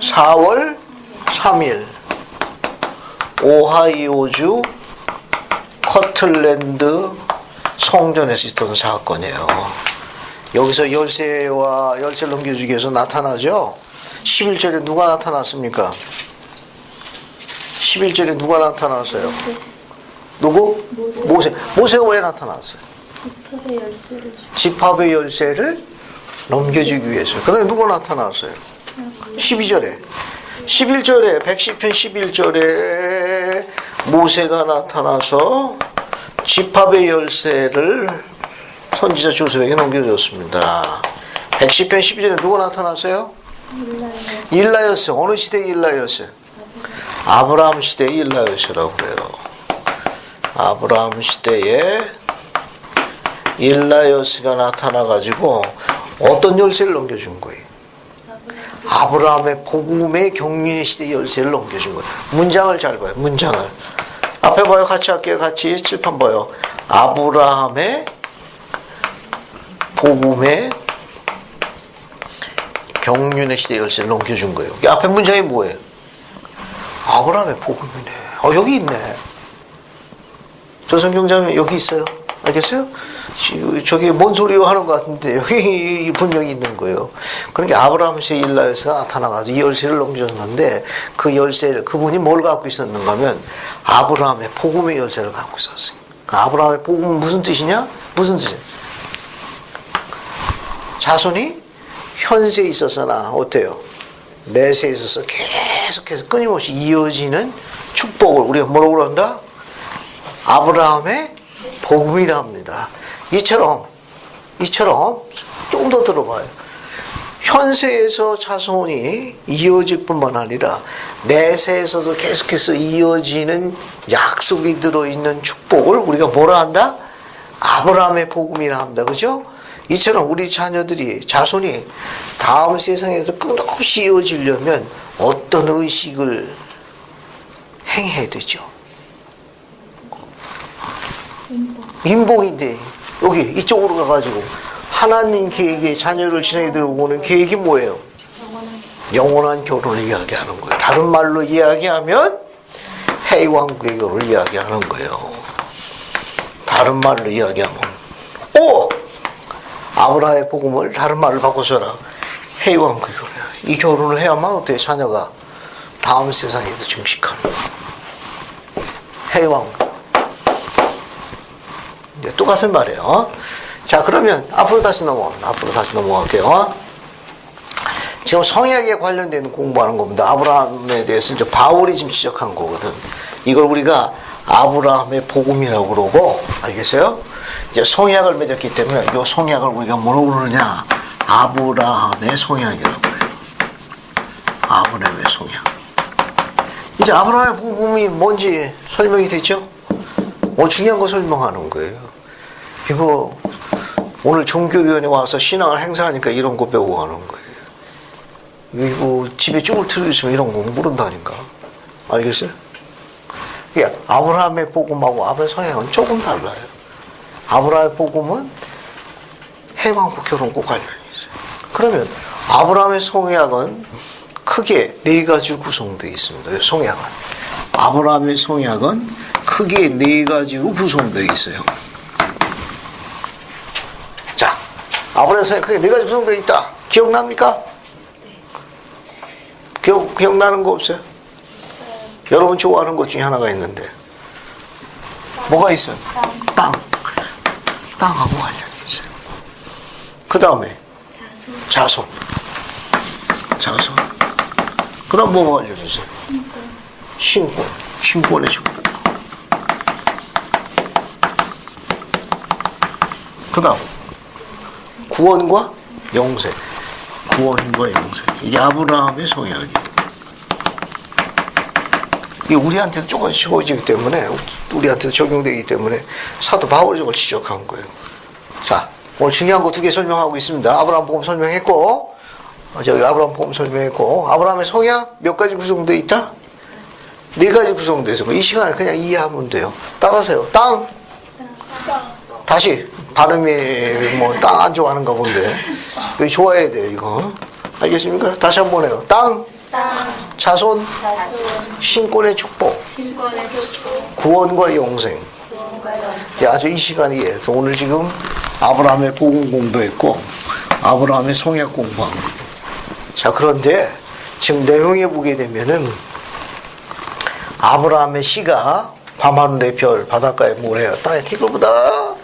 S1: 4월 3일 오하이오주 커틀랜드 성전에서 있었던 사건이에요. 여기서 열쇠와 열쇠를 넘겨주기 위해서 나타나죠. 11절에 누가 나타났습니까? 11절에 누가 나타났어요? 누구? 모세가 왜 나타났어요? 지팝의 열쇠를 넘겨주기 위해서. 그 다음에 누가 나타났어요? 12절에 11절에 110편 11절에 모세가 나타나서 지파의 열쇠를 선지자 조셉에게 넘겨줬습니다. 110편 12절에 누가 나타났어요? 일라였어요. 어느 시대의 일라였어요? 아브라함 시대의 일라였어라고 그래요. 아브라함 시대에 일라여스가 나타나가지고 어떤 열쇠를 넘겨준 거예요? 아브라함의 복음의 경륜의 시대 열쇠를 넘겨준 거예요. 문장을 잘 봐요. 문장을. 앞에 봐요. 같이 할게요. 같이 칠판 봐요. 아브라함의 복음의 경륜의 시대 열쇠를 넘겨준 거예요. 앞에 문장이 뭐예요? 아브라함의 복음이네. 여기 있네. 조선경자면 여기 있어요. 알겠어요? 저게 뭔 소리요 하는 것 같은데 여기 분명히 있는 거예요. 그러니까 아브라함 시대 일라에서 나타나가지고 이 열쇠를 넘겨줬는데 그 열쇠를 그분이 뭘 갖고 있었는가 하면 아브라함의 복음의 열쇠를 갖고 있었어요. 아브라함의 복음은 무슨 뜻이냐? 무슨 뜻이냐? 자손이 현세에 있어서나 어때요? 내세에 있어서 계속해서 끊임없이 이어지는 축복을 우리가 뭐라고 그런다? 아브라함의 복음이라 합니다. 이처럼 조금 더 들어봐요. 현세에서 자손이 이어질 뿐만 아니라 내세에서도 계속해서 이어지는 약속이 들어있는 축복을 우리가 뭐라 한다? 아브라함의 복음이라 합니다. 그죠? 이처럼 우리 자녀들이 자손이 다음 세상에서 끝없이 이어지려면 어떤 의식을 행해야 되죠? 인봉인데 여기 이쪽으로 가가지고 하나님 계획에 자녀를 진행해 들어보는 계획이 뭐예요? 영원한 결혼을 이야기하는 거예요. 다른 말로 이야기하면 해왕국의 결혼을 이야기하는 거예요. 다른 말로 이야기하면 아브라함의 복음을 다른 말로 바꿔서라 해왕국의 결혼. 이 결혼을 해야만 어때요? 자녀가 다음 세상에도 증식하는 거예요. 해왕국. 똑같은 말이에요. 자, 그러면 앞으로 다시 넘어갈게요. 지금 성약에 관련된 공부하는 겁니다. 아브라함에 대해서 이제 바울이 지금 지적한 거거든. 이걸 우리가 아브라함의 복음이라고 그러고, 알겠어요? 이제 성약을 맺었기 때문에 이 성약을 우리가 뭐라고 그러느냐? 아브라함의 성약이라고 그래요. 아브라함의 성약. 이제 아브라함의 복음이 뭔지 설명이 됐죠? 오늘 중요한 거 설명하는 거예요. 이거 오늘 종교위원회 와서 신앙을 행사하니까 이런 거 배우고 가는 거예요. 이거 집에 쭈글 틀고 있으면 이런 거 모른다니까. 알겠어요? 그러니까 아브라함의 복음하고 아브라함의 성향은 조금 달라요. 아브라함의 복음은 해왕국 결혼과 관련이 있어요. 그러면 아브라함의 성약은 크게 네 가지로 구성되어 있습니다. 성약은. 아브라함의 성약은 크게 네 가지로 구성되어 있어요. 자, 아브라함의 성약 크게 네 가지 구성되어 있다. 기억납니까? 기억나는 거 없어요? 여러분 좋아하는 것 중에 하나가 있는데 뭐가 있어요? 땅하고 관련이 있어요. 그 다음에 자손. 그 다음 뭐가 관련이 있어요? 신권의 축복. 그 다음 구원과 영생. 이게 아브라함의 성약이에요. 이게 우리한테도 조금씩 쉬워지기 때문에, 우리한테도 적용되기 때문에 사도 바울이 저걸 지적한 거예요. 자, 오늘 중요한 거 2개 설명하고 있습니다. 아브라함 복음 설명했고, 아브라함의 성약 몇 가지 구성되어 있다? 4가지 구성되어 있어. 이 시간에 그냥 이해하면 돼요. 따라하세요. 땅. 다시 발음이 뭐 땅 안 좋아하는가 본데 이거 좋아해야 돼 이거. 알겠습니까? 다시 한번 해요. 땅. 자손. 신권의 축복. 구원과 영생. 아주 이 시간이에요. 오늘 지금 아브라함의 복음 공부했고 아브라함의 성약 공부한 거예요. 자, 그런데 지금 내용에 보게 되면은 아브라함의 시가 밤하늘의 별, 바닷가의 모래, 땅의 티끌보다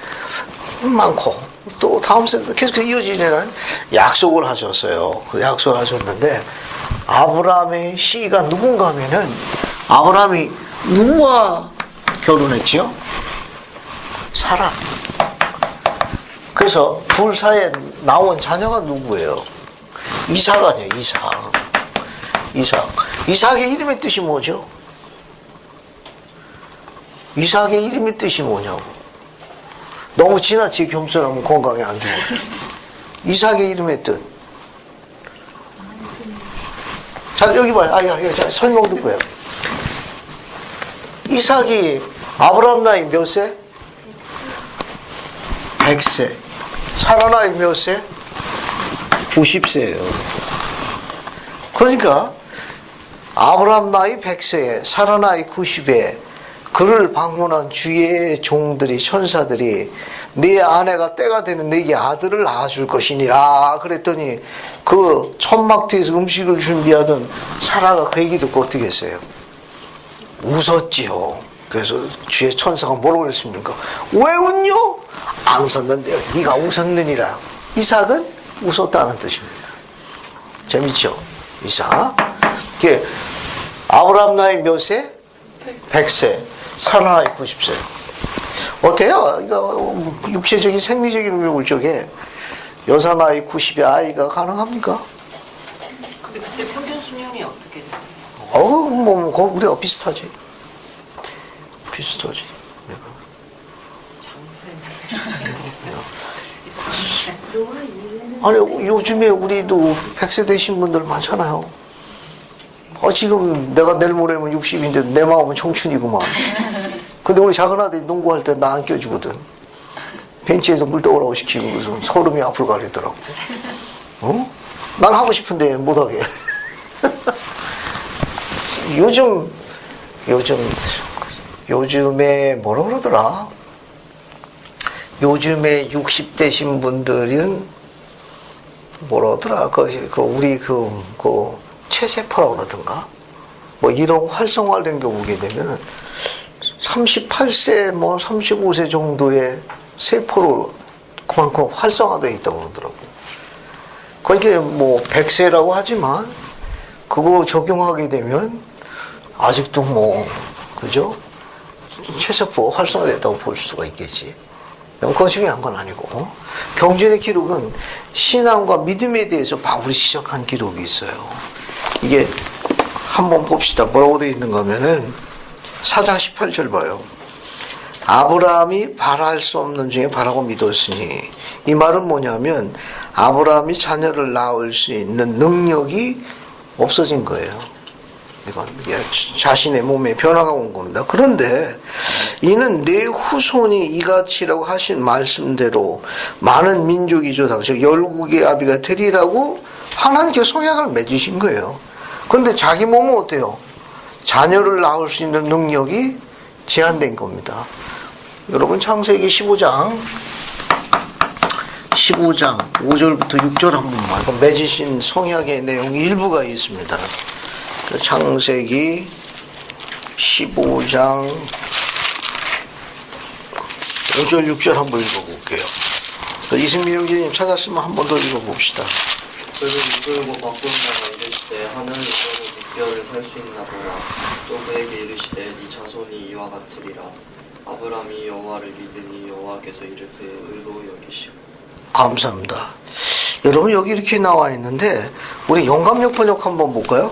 S1: 많고 또 다음 세대 계속 이어지는 약속을 하셨어요. 그 약속을 하셨는데 아브라함의 시가 누군가 하면은 아브라함이 누구와 결혼했지요? 사라. 그래서 둘 사이에 나온 자녀가 누구예요? 이삭 아니에요, 이삭. 이삭의 이름의 뜻이 뭐죠? 이삭의 이름의 뜻이 뭐냐고. 너무 지나치게 겸손하면 건강에 안 좋아요. 이삭의 이름의 뜻. 자, 여기 봐요. 자, 설명 듣고요. 이삭이 아브라함 나이 몇 세? 100세. 사라 나이 몇 세? 90세예요. 그러니까 아브라함 나이 100세에 사라 나이 90에 그를 방문한 주의 종들이 천사들이 네 아내가 때가 되면 네게 아들을 낳아줄 것이니라 그랬더니 그 천막 뒤에서 음식을 준비하던 사라가 그 얘기 듣고 어떻게 했어요? 웃었지요. 그래서 주의 천사가 뭐라고 그랬습니까? 왜 웃뇨? 안 웃었는데 네가 웃었느니라. 이삭은 웃었다는 뜻입니다. 재밌죠? 이삭. 아브라함 나이 몇 세? 100세. 사라 나이 90세. 어때요? 이거 육체적인 생리적인 의미를 쪽에 여사 나이 90에 아이가 가능합니까?
S6: 근데 그때 평균 수명이 어떻게 돼요?
S1: 우리가 비슷하지. 비슷하지. 아니, 요즘에 우리도 100세 되신 분들 많잖아요. 지금 내가 내일 모레면 60인데 내 마음은 청춘이구만. 근데 우리 작은 아들이 농구할 때 나 안 껴주거든. 벤치에서 물 떠오라고 시키고 그래서 소름이 앞으로 가리더라고. 난 하고 싶은데 못하게. 요즘에 뭐라 그러더라? 요즘에 60대신 분들은 뭐라 그러더라? 우리 체세포라고 그러던가? 뭐 이런 활성화된 거 보게 되면은 38세, 35세 정도의 세포로 그만큼 활성화되어 있다고 그러더라고. 그러니까 100세라고 하지만 그거 적용하게 되면 아직도 그죠? 체세포 활성화됐다고 볼 수가 있겠지. 그건 중요한 건 아니고. 경전의 기록은 신앙과 믿음에 대해서 바울이 지적한 기록이 있어요. 이게 한번 봅시다. 뭐라고 되어 있는가 하면은 4장 18절 봐요. 아브라함이 바랄 수 없는 중에 바라고 믿었으니, 이 말은 뭐냐면 아브라함이 자녀를 낳을 수 있는 능력이 없어진 거예요. 이건 자신의 몸에 변화가 온 겁니다. 그런데 이는 내 후손이 이같이라고 하신 말씀대로 많은 민족이 조상, 즉 열국의 아비가 되리라고 하나님께 성약을 맺으신 거예요. 그런데 자기 몸은 어때요? 자녀를 낳을 수 있는 능력이 제한된 겁니다. 여러분 창세기 15장 5절부터 6절 한 번만. 맺으신 성약의 내용 일부가 있습니다. 창세기 15장 5절 6절 한번 읽어볼게요. 이승민 형제님 찾았으면 한 번 더 읽어봅시다.
S3: 그를 이끌고 바꾼 자가 이르시되 하늘을 떠고 6개월을 살 수 있나 보라. 또 그에게 이르시되 네 자손이 이와 같으리라. 아브라함이 여호와를 믿으니 여호와께서 이를 그의 의로 여기시고.
S1: 감사합니다. 여러분 여기 이렇게 나와 있는데 우리 영감역 번역 한번 볼까요?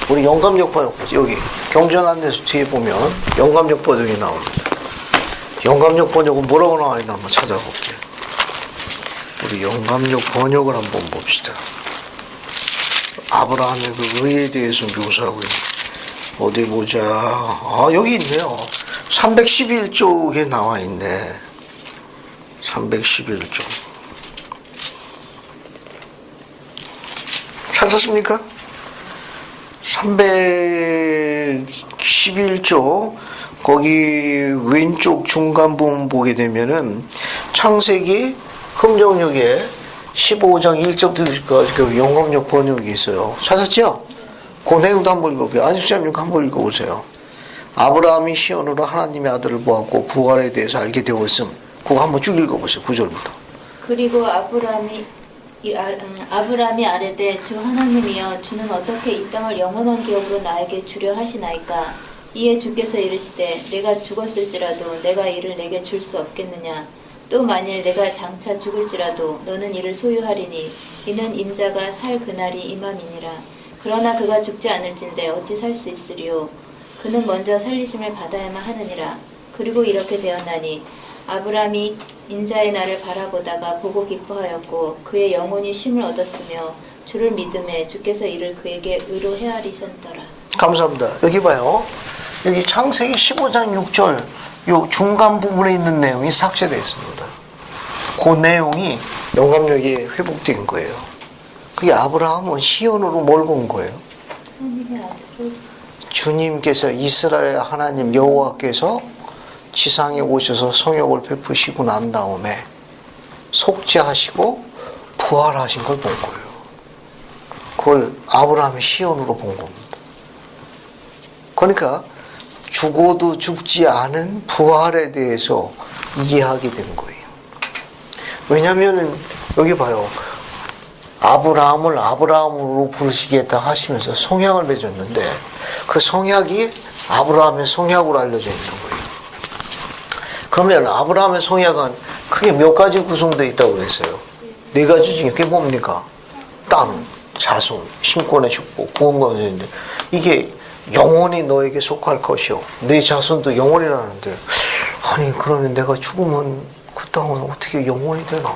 S1: 우리 영감역 번역 여기 경전 안내서 뒤에 보면 영감역 번역이 나옵니다. 영감역 번역은 뭐라고 나와 있나 한번 찾아볼게요. 우리 영감역 번역을 한번 봅시다. 아브라함의 그 의에 대해서 묘사하고 있는 어디 보자. 여기 있네요. 311쪽에 나와 있네. 311쪽. 찾았습니까? 311쪽 거기 왼쪽 중간 부분 보게 되면은 창세기 금정역에 15장 1절부터 그 영감역 번역이 있어요. 찾았죠? 그 내용도 한번 읽어보세요. 안수자님 한번 읽어보세요. 아브라함이 시온으로 하나님의 아들을 보았고 부활에 대해서 알게 되었음. 그거 한번 쭉 읽어보세요. 9절부터.
S5: 그리고 아브라함이 아뢰되 주 하나님이여 주는 어떻게 이 땅을 영원한 기업으로 나에게 주려 하시나이까. 이에 주께서 이르시되 내가 죽었을지라도 내가 이를 내게 줄 수 없겠느냐. 또 만일 내가 장차 죽을지라도 너는 이를 소유하리니 이는 인자가 살 그날이 임함이니라. 그러나 그가 죽지 않을진대 어찌 살 수 있으리요. 그는 먼저 살리심을 받아야만 하느니라. 그리고 이렇게 되었나니 아브라함이 인자의 날을 바라보다가 보고 기뻐하였고 그의 영혼이 쉼을 얻었으며 주를 믿음에 주께서 이를 그에게 의로 헤아리셨더라.
S1: 감사합니다. 여기 봐요. 여기 창세기 15장 6절 요 중간 부분에 있는 내용이 삭제되어 있습니다. 그 내용이 영감력이 회복된 거예요. 그게 아브라함은 시온으로 몰고 온 거예요.
S5: 하나님의 아들을
S1: 주님께서 이스라엘 하나님 여호와께서 지상에 오셔서 성욕을 베푸시고 난 다음에 속죄하시고 부활하신 걸 본 거예요. 그걸 아브라함이 시온으로 본 겁니다. 그러니까 죽어도 죽지 않은 부활에 대해서 이해하게 된 거예요. 왜냐하면 여기 봐요. 아브라함을 아브라함으로 부르시겠다 하시면서 성약을 맺었는데 그 성약이 아브라함의 성약으로 알려져 있는 거예요. 그러면 아브라함의 성약은 크게 몇 가지 구성되어 있다고 그랬어요. 네 가지 중에 그게 뭡니까? 땅, 자손, 신권의 축복, 구원과 인데 이게 영원히 너에게 속할 것이요 내 자손도 영원이라는데 아니 그러면 내가 죽으면 그 땅은 어떻게 영원이 되나?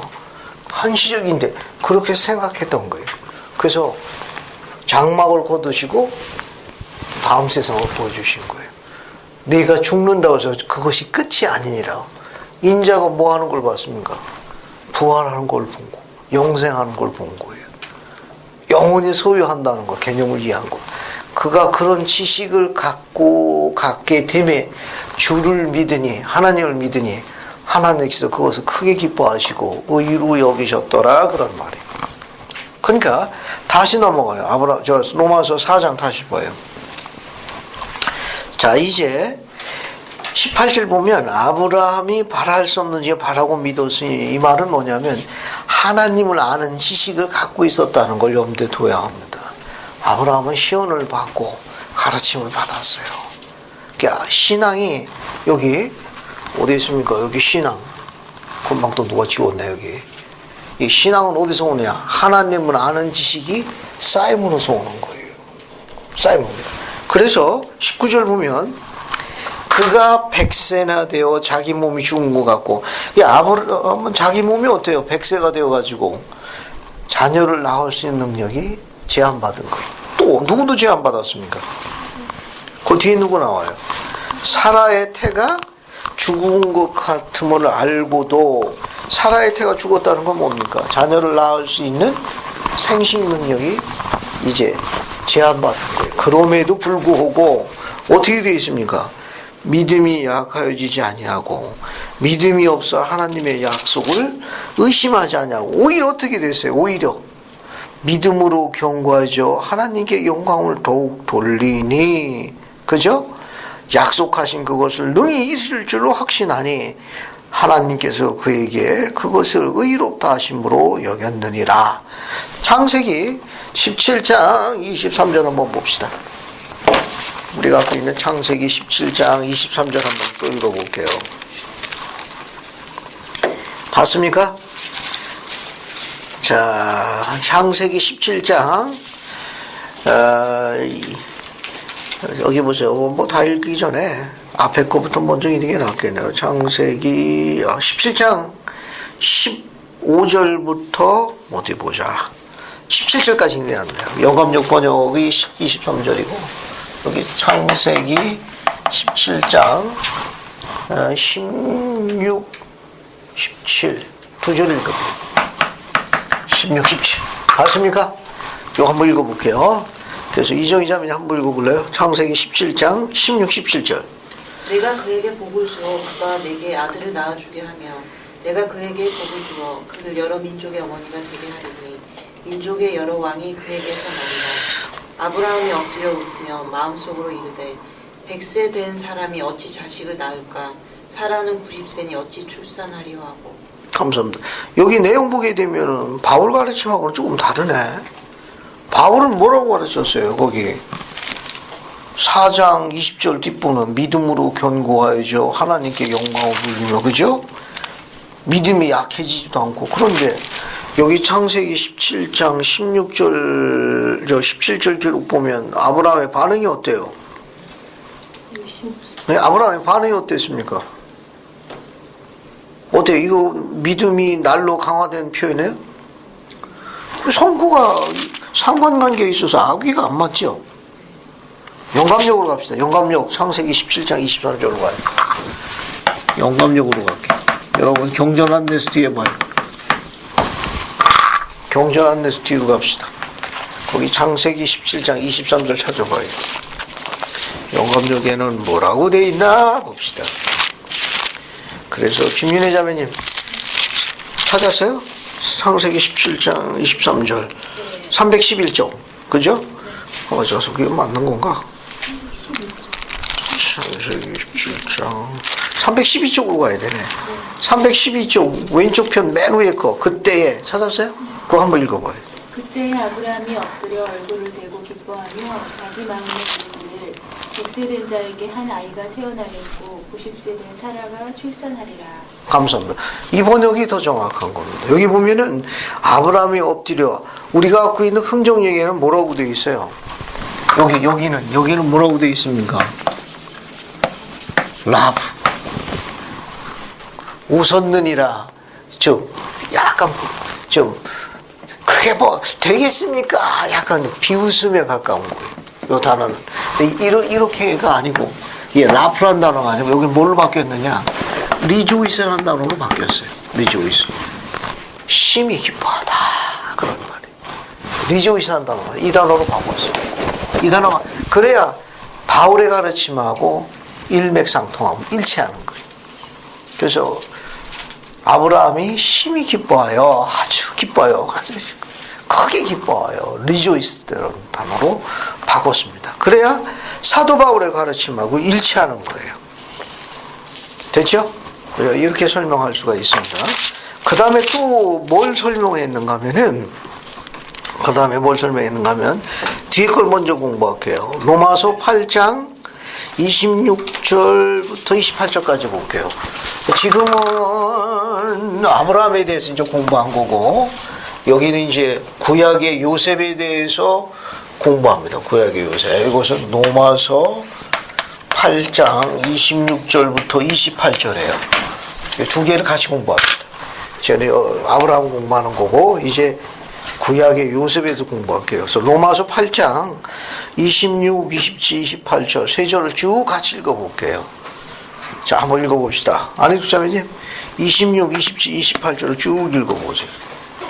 S1: 한시적인데 그렇게 생각했던 거예요. 그래서 장막을 거두시고 다음 세상을 보여주신 거예요. 네가 죽는다고 해서 그것이 끝이 아니니라. 인자가 뭐 하는 걸 봤습니까? 부활하는 걸 본 거, 영생하는 걸 본 거예요. 영원히 소유한다는 거, 개념을 이해한 거. 그가 그런 지식을 갖게 됨에 주를 믿으니, 하나님을 믿으니 하나님께서 그것을 크게 기뻐하시고 의로 여기셨더라 그런 말이에요. 그러니까 다시 넘어가요. 로마서 4장 다시 봐요. 자, 이제 18절 보면 아브라함이 바랄 수 없는 지 바라고 믿었으니 이 말은 뭐냐면 하나님을 아는 지식을 갖고 있었다는 걸 염두에 둬야 합니다. 아브라함은 시온을 받고 가르침을 받았어요. 그러니까 신앙이 여기 어디 있습니까? 여기 신앙. 금방 또 누가 지웠네 여기. 이 신앙은 어디서 오냐? 하나님을 아는 지식이 쌓임으로써 오는 거예요. 쌓임입니다. 그래서 19절 보면 그가 100세나 되어 자기 몸이 죽은 것 같고 아브라함은 자기 몸이 어때요? 100세가 되어가지고 자녀를 낳을 수 있는 능력이 제한받은 거예요. 또 누구도 제한받았습니까? 그 뒤에 누구 나와요? 사라의 태가 죽은 것 같음을 알고도 사라의 태가 죽었다는 건 뭡니까? 자녀를 낳을 수 있는 생식 능력이 이제 제한받은 거예요. 그럼에도 불구하고 어떻게 되어 있습니까? 믿음이 약하여지지 아니하고 믿음이 없어 하나님의 약속을 의심하지 아니하고 오히려 어떻게 됐어요? 오히려 믿음으로 경고하죠. 하나님께 영광을 더욱 돌리니 그죠? 약속하신 그것을 능히 이룰 줄로 확신하니 하나님께서 그에게 그것을 의롭다 하심으로 여겼느니라. 창세기 17장 23절 한번 봅시다. 우리가 갖고 있는 창세기 17장 23절 한번 또 읽어볼게요. 봤습니까? 자, 창세기 17장 여기 보세요. 뭐 다 읽기 전에 앞에 거부터 먼저 읽는 게 낫겠네요. 창세기 17장 15절부터 어디 보자. 17절까지 읽는 게 낫네요. 영감역 번역이 23절이고 여기 창세기 17장 16, 17 두 절 읽어볼게요. 16, 17 봤습니까? 이거 한번 읽어볼게요. 그래서 이정희 자매님 한번 읽어볼래요? 창세기 17장 16, 17절.
S6: 내가 그에게 복을 주어 그가 내게 아들을 낳아주게 하며 내가 그에게 복을 주어 그를 여러 민족의 어머니가 되게 하리니 민족의 여러 왕이 그에게서 나리라. 아브라함이 엎드려 웃으며 마음속으로 이르되 100세 된 사람이 어찌 자식을 낳을까? 사라는 90세니 어찌 출산하리요 하고.
S1: 감사합니다. 여기 내용 보게 되면 바울 가르침하고는 조금 다르네. 바울은 뭐라고 가르쳤어요? 거기 4장 20절 뒷부분 믿음으로 견고하여져 하나님께 영광을 돌리며, 그죠? 믿음이 약해지지도 않고. 그런데 여기 창세기 17장 17절 기록 보면 아브라함의 반응이 어때요? 네, 아브라함의 반응이 어땠습니까? 어때요? 이거 믿음이 날로 강화된 표현이에요? 성구가 상관관계에 있어서 악귀가 안 맞죠? 영감력으로 갑시다. 영감력 창세기 17장 23절로 가요. 영감력으로 갈게요. 여러분 경전 안내서 뒤에 봐요. 경전 안내서 뒤로 갑시다. 거기 창세기 17장 23절 찾아봐요. 영감력에는 뭐라고 돼 있나 봅시다. 그래서 김윤혜 자매님 찾았어요? 창세기 17장 23절 311쪽 그죠? 저서 그게 맞는 건가? 창세기 17장 312쪽으로 가야 되네. 312쪽 왼쪽 편 맨 위에 거 그때에 찾았어요? 그거 한번 읽어봐요.
S5: 그때 아브라함이 엎드려 얼굴을 대고 기뻐하며 자기 마음에 이르기를 100세 된 자에게 한 아이가 태어나겠고 90세 된 사라가 출산하리라.
S1: 감사합니다. 이 번역이 더 정확한 겁니다. 여기 보면은 아브라함이 엎드려 우리가 갖고 있는 흥정역에는 뭐라고 되어 있어요? 여기는 뭐라고 되어 있습니까? 라브 웃었느니라. 좀 약간 좀 그게 뭐 되겠습니까? 약간 비웃음에 가까운 거예요. 이 단어는 이렇게가 아니고 라프란 단어가 아니고 여기 뭘로 바뀌었느냐? 리조이스라는 단어로 바뀌었어요. 리조이스. 심히 기뻐하다 그런 말이에요. 리조이스라는 단어가 이 단어로 바꿨어요. 이 단어가 그래야 바울의 가르침하고 일맥상통하고 일치하는 거예요. 그래서 아브라함이 심히 기뻐하여 아주 기뻐요. 아주 크게 기뻐하여 리조이스라는 단어로 바꿨습니다. 그래야 사도 바울의 가르침하고 일치하는 거예요. 됐죠? 이렇게 설명할 수가 있습니다. 그 다음에 또 뭘 설명했는가 하면은 뒤에 걸 먼저 공부할게요. 로마서 8장 26절부터 28절까지 볼게요. 지금은 아브라함에 대해서 이제 공부한 거고, 여기는 이제 구약의 요셉에 대해서 공부합니다. 구약의 요셉. 이것은 로마서 8장 26절부터 28절이에요. 두 개를 같이 공부합시다. 저는 아브라함 공부하는 거고, 이제 구약의 요셉에서 공부할게요. 그래서 로마서 8장 26, 27, 28절 세 절을 쭉 같이 읽어볼게요. 자, 한번 읽어봅시다. 안희숙 자매님 26, 27, 28절을 쭉 읽어보세요.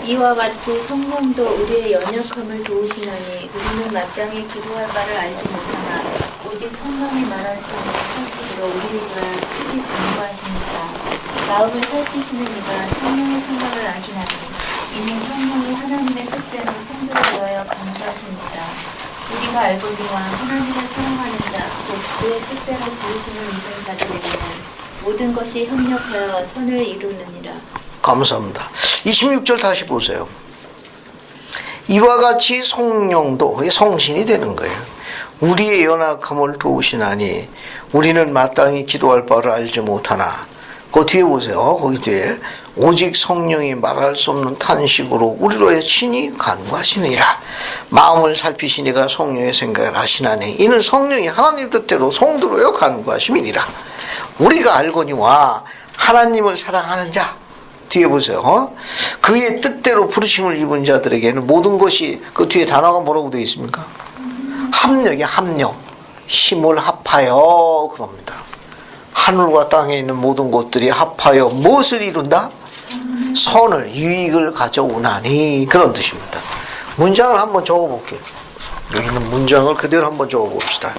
S5: 이와 같이 성령도 우리의 연약함을 도우시나니 우리는 마땅히 기도할 바를 알지 못하나 오직 성령이 말할 수 있는 상식으로 우리를 위하여 친히 간구하십니다. 마음을 살피시는 이가 성령의 생각을 아시나니 이는 성령이 하나님의 뜻대로 성도를 위하여 간구하십니다. 우리가 알거니와 하나님을 사랑하는 자, 곧 그의 뜻대로 부르심을 입은 자들에게는 모든 것이 협력하여 선을 이루느니라.
S1: 감사합니다. 26절 다시 보세요. 이와 같이 성령도 성신이 되는 거예요. 우리의 연약함을 도우시나니 우리는 마땅히 기도할 바를 알지 못하나. 그 뒤에 보세요. 거기 뒤에 오직 성령이 말할 수 없는 탄식으로 우리로 친히 간구하시느니라. 마음을 살피시니가 성령의 생각을 하시나니 이는 성령이 하나님 뜻대로 성도로요 간구하심이니라. 우리가 알거니와 하나님을 사랑하는 자. 뒤에 보세요. 그의 뜻대로 부르심을 입은 자들에게는 모든 것이 그 뒤에 단어가 뭐라고 되어 있습니까? 합력이야, 합력. 힘을 합하여 그럽니다. 하늘과 땅에 있는 모든 것들이 합하여 무엇을 이룬다? 선을, 유익을 가져오나니 그런 뜻입니다. 문장을 한번 적어볼게요. 여기는 문장을 그대로 한번 적어봅시다.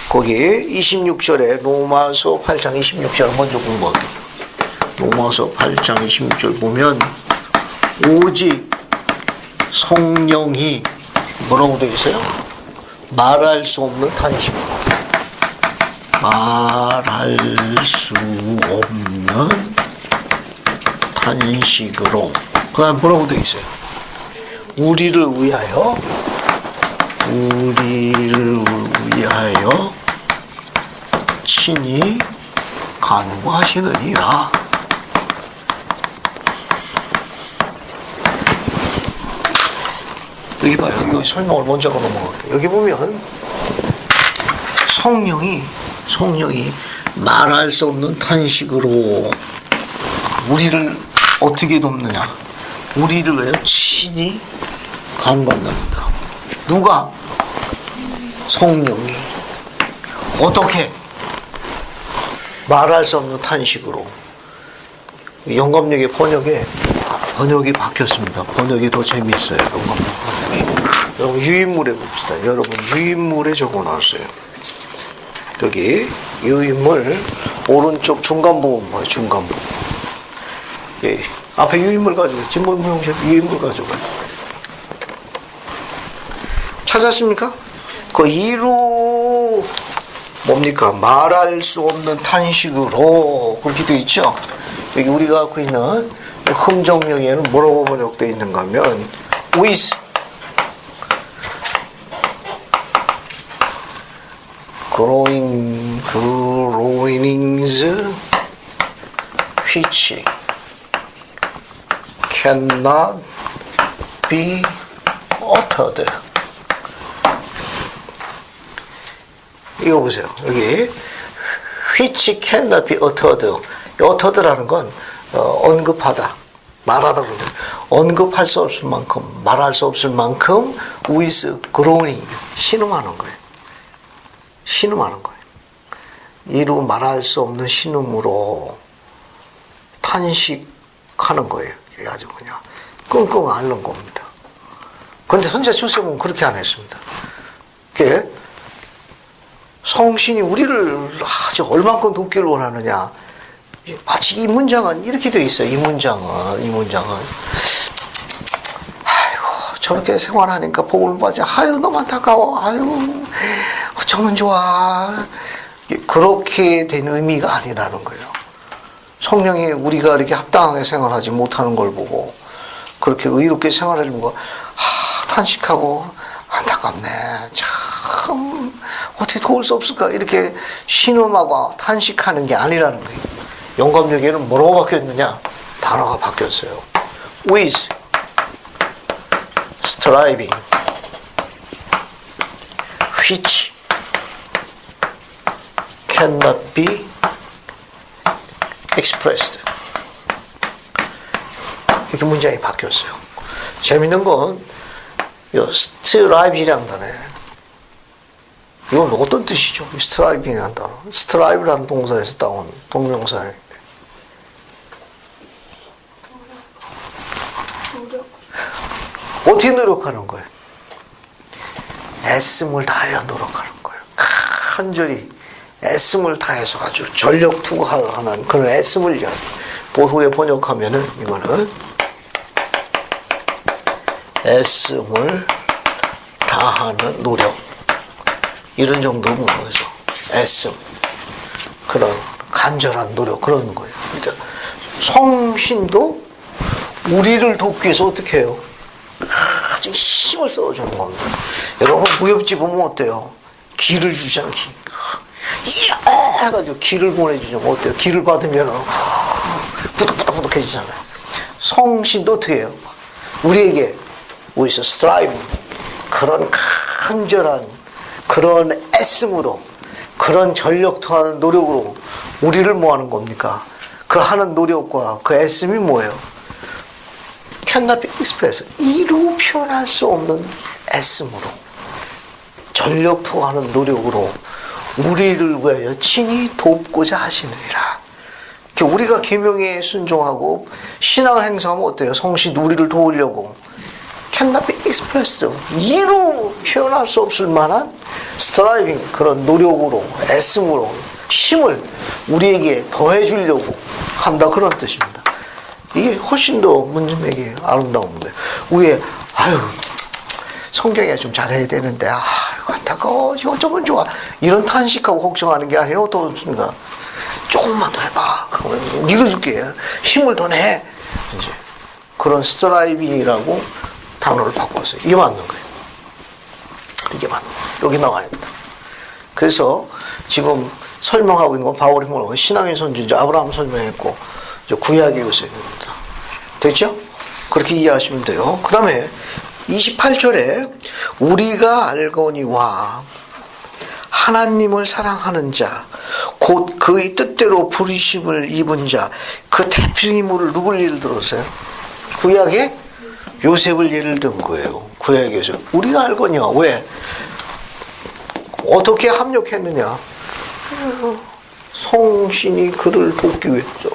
S1: 거기 26절에 로마서 8장 26절 먼저 공부할게요. 로마서 8장 26절 보면 오직 성령이 뭐라고 되어 있어요? 말할 수 없는 탄식. 말할 수 없는 탄식으로. 그 다음 뭐라고 되어 있어요? 우리를 위하여 위하여 친히 간구하시느니라. 여기 봐요. 여기 설명을 먼저 넘어갈게요. 여기 보면 성령이 말할 수 없는 탄식으로 우리를 어떻게 돕느냐? 우리를 왜요? 친히 간구한답니다. 누가? 성령이. 어떻게? 말할 수 없는 탄식으로. 영감역의 번역이 바뀌었습니다. 번역이 더 재미있어요. 영감역 번역이. 여러분 유인물에 봅시다. 여러분 유인물에 적어놨어요. 여기 유인물 오른쪽 중간 부분 봐요. 중간 부분. 예. 앞에 유인물 가지고 진물 무용실 유인물 가지고 찾았습니까? 그 이루 뭡니까? 말할 수 없는 탄식으로 그렇게 되어 있죠. 여기 우리가 갖고 있는 흠정령에는 뭐라고 번역되어 있는가 하면 with groanings which cannot be uttered. 이거 보세요. 여기 which cannot be uttered. uttered라는 건 언급하다, 말하다 그러는데 언급할 수 없을 만큼, 말할 수 없을 만큼 with groaning, 신음하는 거예요. 신음하는 거예요. 이루 말할 수 없는 신음으로 탄식하는 거예요. 이게 아주 그냥 끙끙 앓는 겁니다. 그런데 선지자 조셉은 그렇게 안 했습니다. 그게 성신이 우리를 아주 얼만큼 돕기를 원하느냐. 마치 이 문장은 이렇게 되어 있어요. 이 문장은 아이고 저렇게 생활하니까 복을 받지. 아유 너무 안타까워. 아유 어쩌면 좋아. 그렇게 된 의미가 아니라는 거예요. 성령이 우리가 이렇게 합당하게 생활하지 못하는 걸 보고 그렇게 의롭게 생활하는 거 탄식하고 안타깝네. 참 어떻게 도울 수 없을까. 이렇게 신음하고 탄식하는 게 아니라는 거예요. 영감역에는 뭐라고 바뀌었느냐? 단어가 바뀌었어요. with striving which cannot be expressed. 이렇게 문장이 바뀌었어요. 재밌는 건 이 striving이라는 단어예요. 이건 어떤 뜻이죠? striving이라는 단어. strive라는 동사에서 따온 동명사예요. 어떻게 노력하는 거예요? 애씀을 다하여 노력하는 거예요. 간절히 애씀을 다해서 아주 전력 투구하는 그런 애씀을 보후에 번역하면은 이거는 애씀을 다하는 노력 이런 정도 문에서 애씀 그런 간절한 노력 그런 거예요. 그러니까 성신도 우리를 돕기 위해서 어떻게 해요? 아주 힘을 써주는 겁니다. 여러분 무협지 보면 어때요? 기를 주잖아요. 이야 해가지고 기를 보내주잖아요. 어때요? 기를 받으면 부득부득해지잖아요. 성신도 어떻게 해요? 우리에게 with strive 그런 간절한 그런 애씀으로 그런 전력 토하는 노력으로 우리를 뭐 하는 겁니까? 그 하는 노력과 그 애씀이 뭐예요? cannot be expressed. 이루 표현할 수 없는 애씀으로 전력 토하는 노력으로 우리를 위하여 친히 돕고자 하시느니라. 우리가 계명에 순종하고 신앙을 행사하면 어때요? 성신 우리를 도우려고 cannot be expressed. 이루 표현할 수 없을 만한 striving 그런 노력으로 애씀으로 힘을 우리에게 더해 주려고 한다 그런 뜻입니다. 이게 훨씬 더 문맥이 아름다운데 위에 아유 성경에 좀 잘해야 되는데 아유 안타까워 이거 어쩌면 좋아 이런 탄식하고 걱정하는 게 아니라 어떻습니까? 조금만 더 해봐. 그러면 밀어줄게. 힘을 더 내. 이제 그런 스트라이빙이라고 단어를 바꿨어요. 이게 맞는 거예요. 이게 맞는 거예요. 여기 나와야 됩니다. 그래서 지금 설명하고 있는 건 바울이 뭐냐면 신앙의 선지자 아브라함 설명했고 구약의 요셉입니다. 됐죠? 그렇게 이해하시면 돼요. 그 다음에 28절에 우리가 알거니와 하나님을 사랑하는 자 곧 그의 뜻대로 부르심을 입은 자 그 대표 인물을 누굴 예를 들었어요? 구약의 요셉을 예를 든 거예요. 구약의 요셉. 우리가 알거니와 왜? 어떻게 합력했느냐? 성신이 그를 돕기 위해서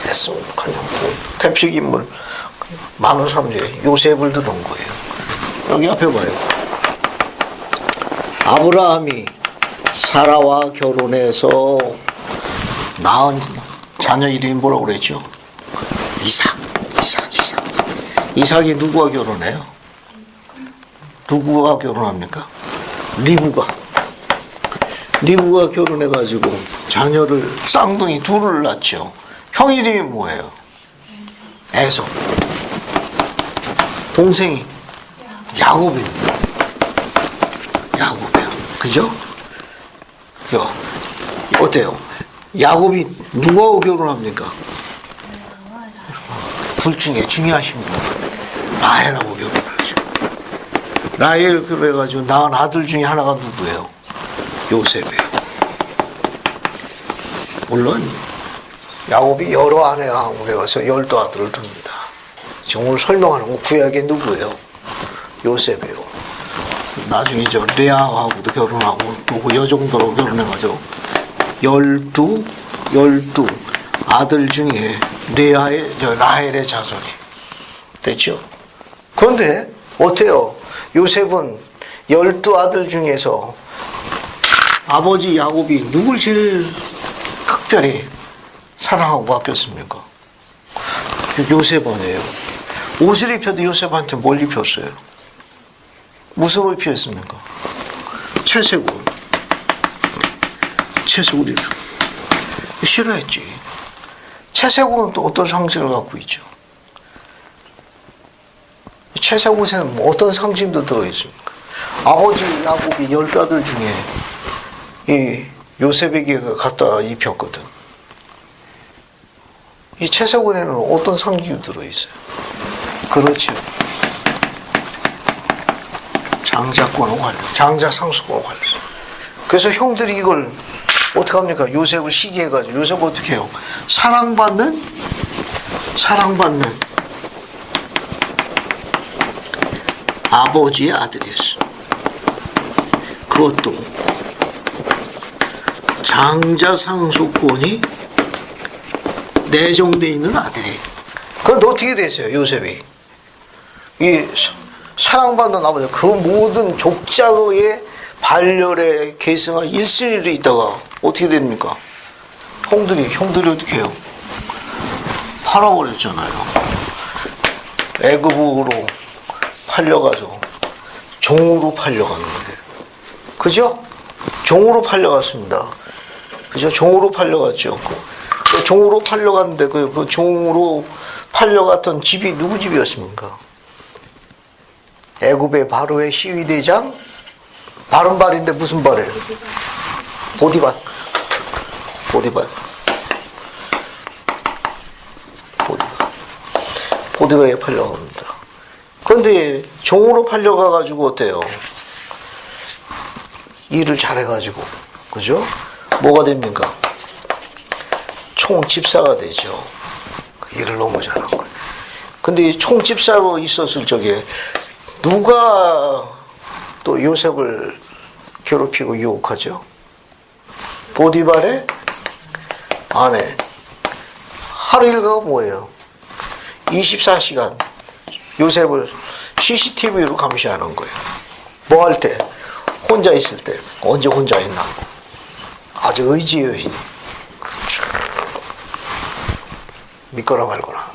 S1: 했어. 그냥 대표 인물 많은 사람 중에 요셉을 들은 거예요. 여기 앞에 봐요. 아브라함이 사라와 결혼해서 낳은 자녀 이름이 뭐라고 그랬죠? 이삭. 이삭이 누구와 결혼해요? 누구와 결혼합니까? 리브가 결혼해가지고 자녀를 쌍둥이 둘을 낳죠. 형 이름이 뭐예요? 에서. 동생이 야곱입니다. 야곱이요. 그죠? 어때요? 야곱이 누구하고 결혼합니까? 둘 중에 중요하신 분. 라헬하고 결혼하죠. 라헬을 결혼해가지고 낳은 아들 중에 하나가 누구예요? 요셉이에요. 물론 야곱이 여러 아내가 외워서 12아들을 둡니다. 지금 오늘 설명하는 건 구약의 누구예요? 요셉이에요. 나중에 레아하고도 결혼하고 또 여종도로 결혼해가지고 12 아들 중에 라헬의 자손이 됐죠? 그런데 어때요? 요셉은 12아들 중에서 아버지 야곱이 누굴 제일 특별히 사랑하고 아꼈습니까? 요셉 아니에요. 옷을 입혀도 요셉한테 뭘 입혔어요? 무슨 옷 입혔습니까? 채색 옷 입혀. 싫어했지. 채색 옷은 또 어떤 상징을 갖고 있죠? 채색 옷에는 뭐 어떤 상징도 들어있습니까? 아버지 야곱이 10아들 중에 이 요셉에게 갖다 입혔거든. 이 채색 옷에는 어떤 상징이 들어있어요? 그렇죠. 장자권하고 관련, 장자상속하고 관련해서. 그래서 형들이 이걸 어떻게 합니까? 요셉을 시기해가지고 요셉 어떻게 해요? 사랑받는 아버지의 아들이었어. 그것도 장자상속권이 내정되어 있는 아들이. 그런데 어떻게 됐어요? 요셉이 이 사랑받는 아버지, 그 모든 족장의 발열의 계승할 1순위로 있다가 어떻게 됩니까? 형들이 어떻게 해요? 팔아버렸잖아요. 애굽으로 팔려가서 종으로 팔려가는 거예요. 그죠? 종으로 팔려갔습니다. 그죠? 종으로 팔려갔죠. 그 종으로 팔려갔는데 그 종으로 팔려갔던 집이 누구 집이었습니까? 애굽의 바로의 시위대장 바른발인데 무슨 발이에요? 보디발에 팔려갑니다. 그런데 종으로 팔려가가지고 어때요? 일을 잘해가지고, 그죠? 뭐가 됩니까? 총집사가 되죠. 일을 너무 잘한 거예요. 근데 이 총집사로 있었을 적에 누가 또 요셉을 괴롭히고 유혹하죠? 보디발의 아내. 하루 일과가 뭐예요? 24시간 요셉을 CCTV로 감시하는 거예요. 뭐 할 때? 혼자 있을 때. 언제 혼자 있나? 아주 의지의 여인. 믿거나 말거나.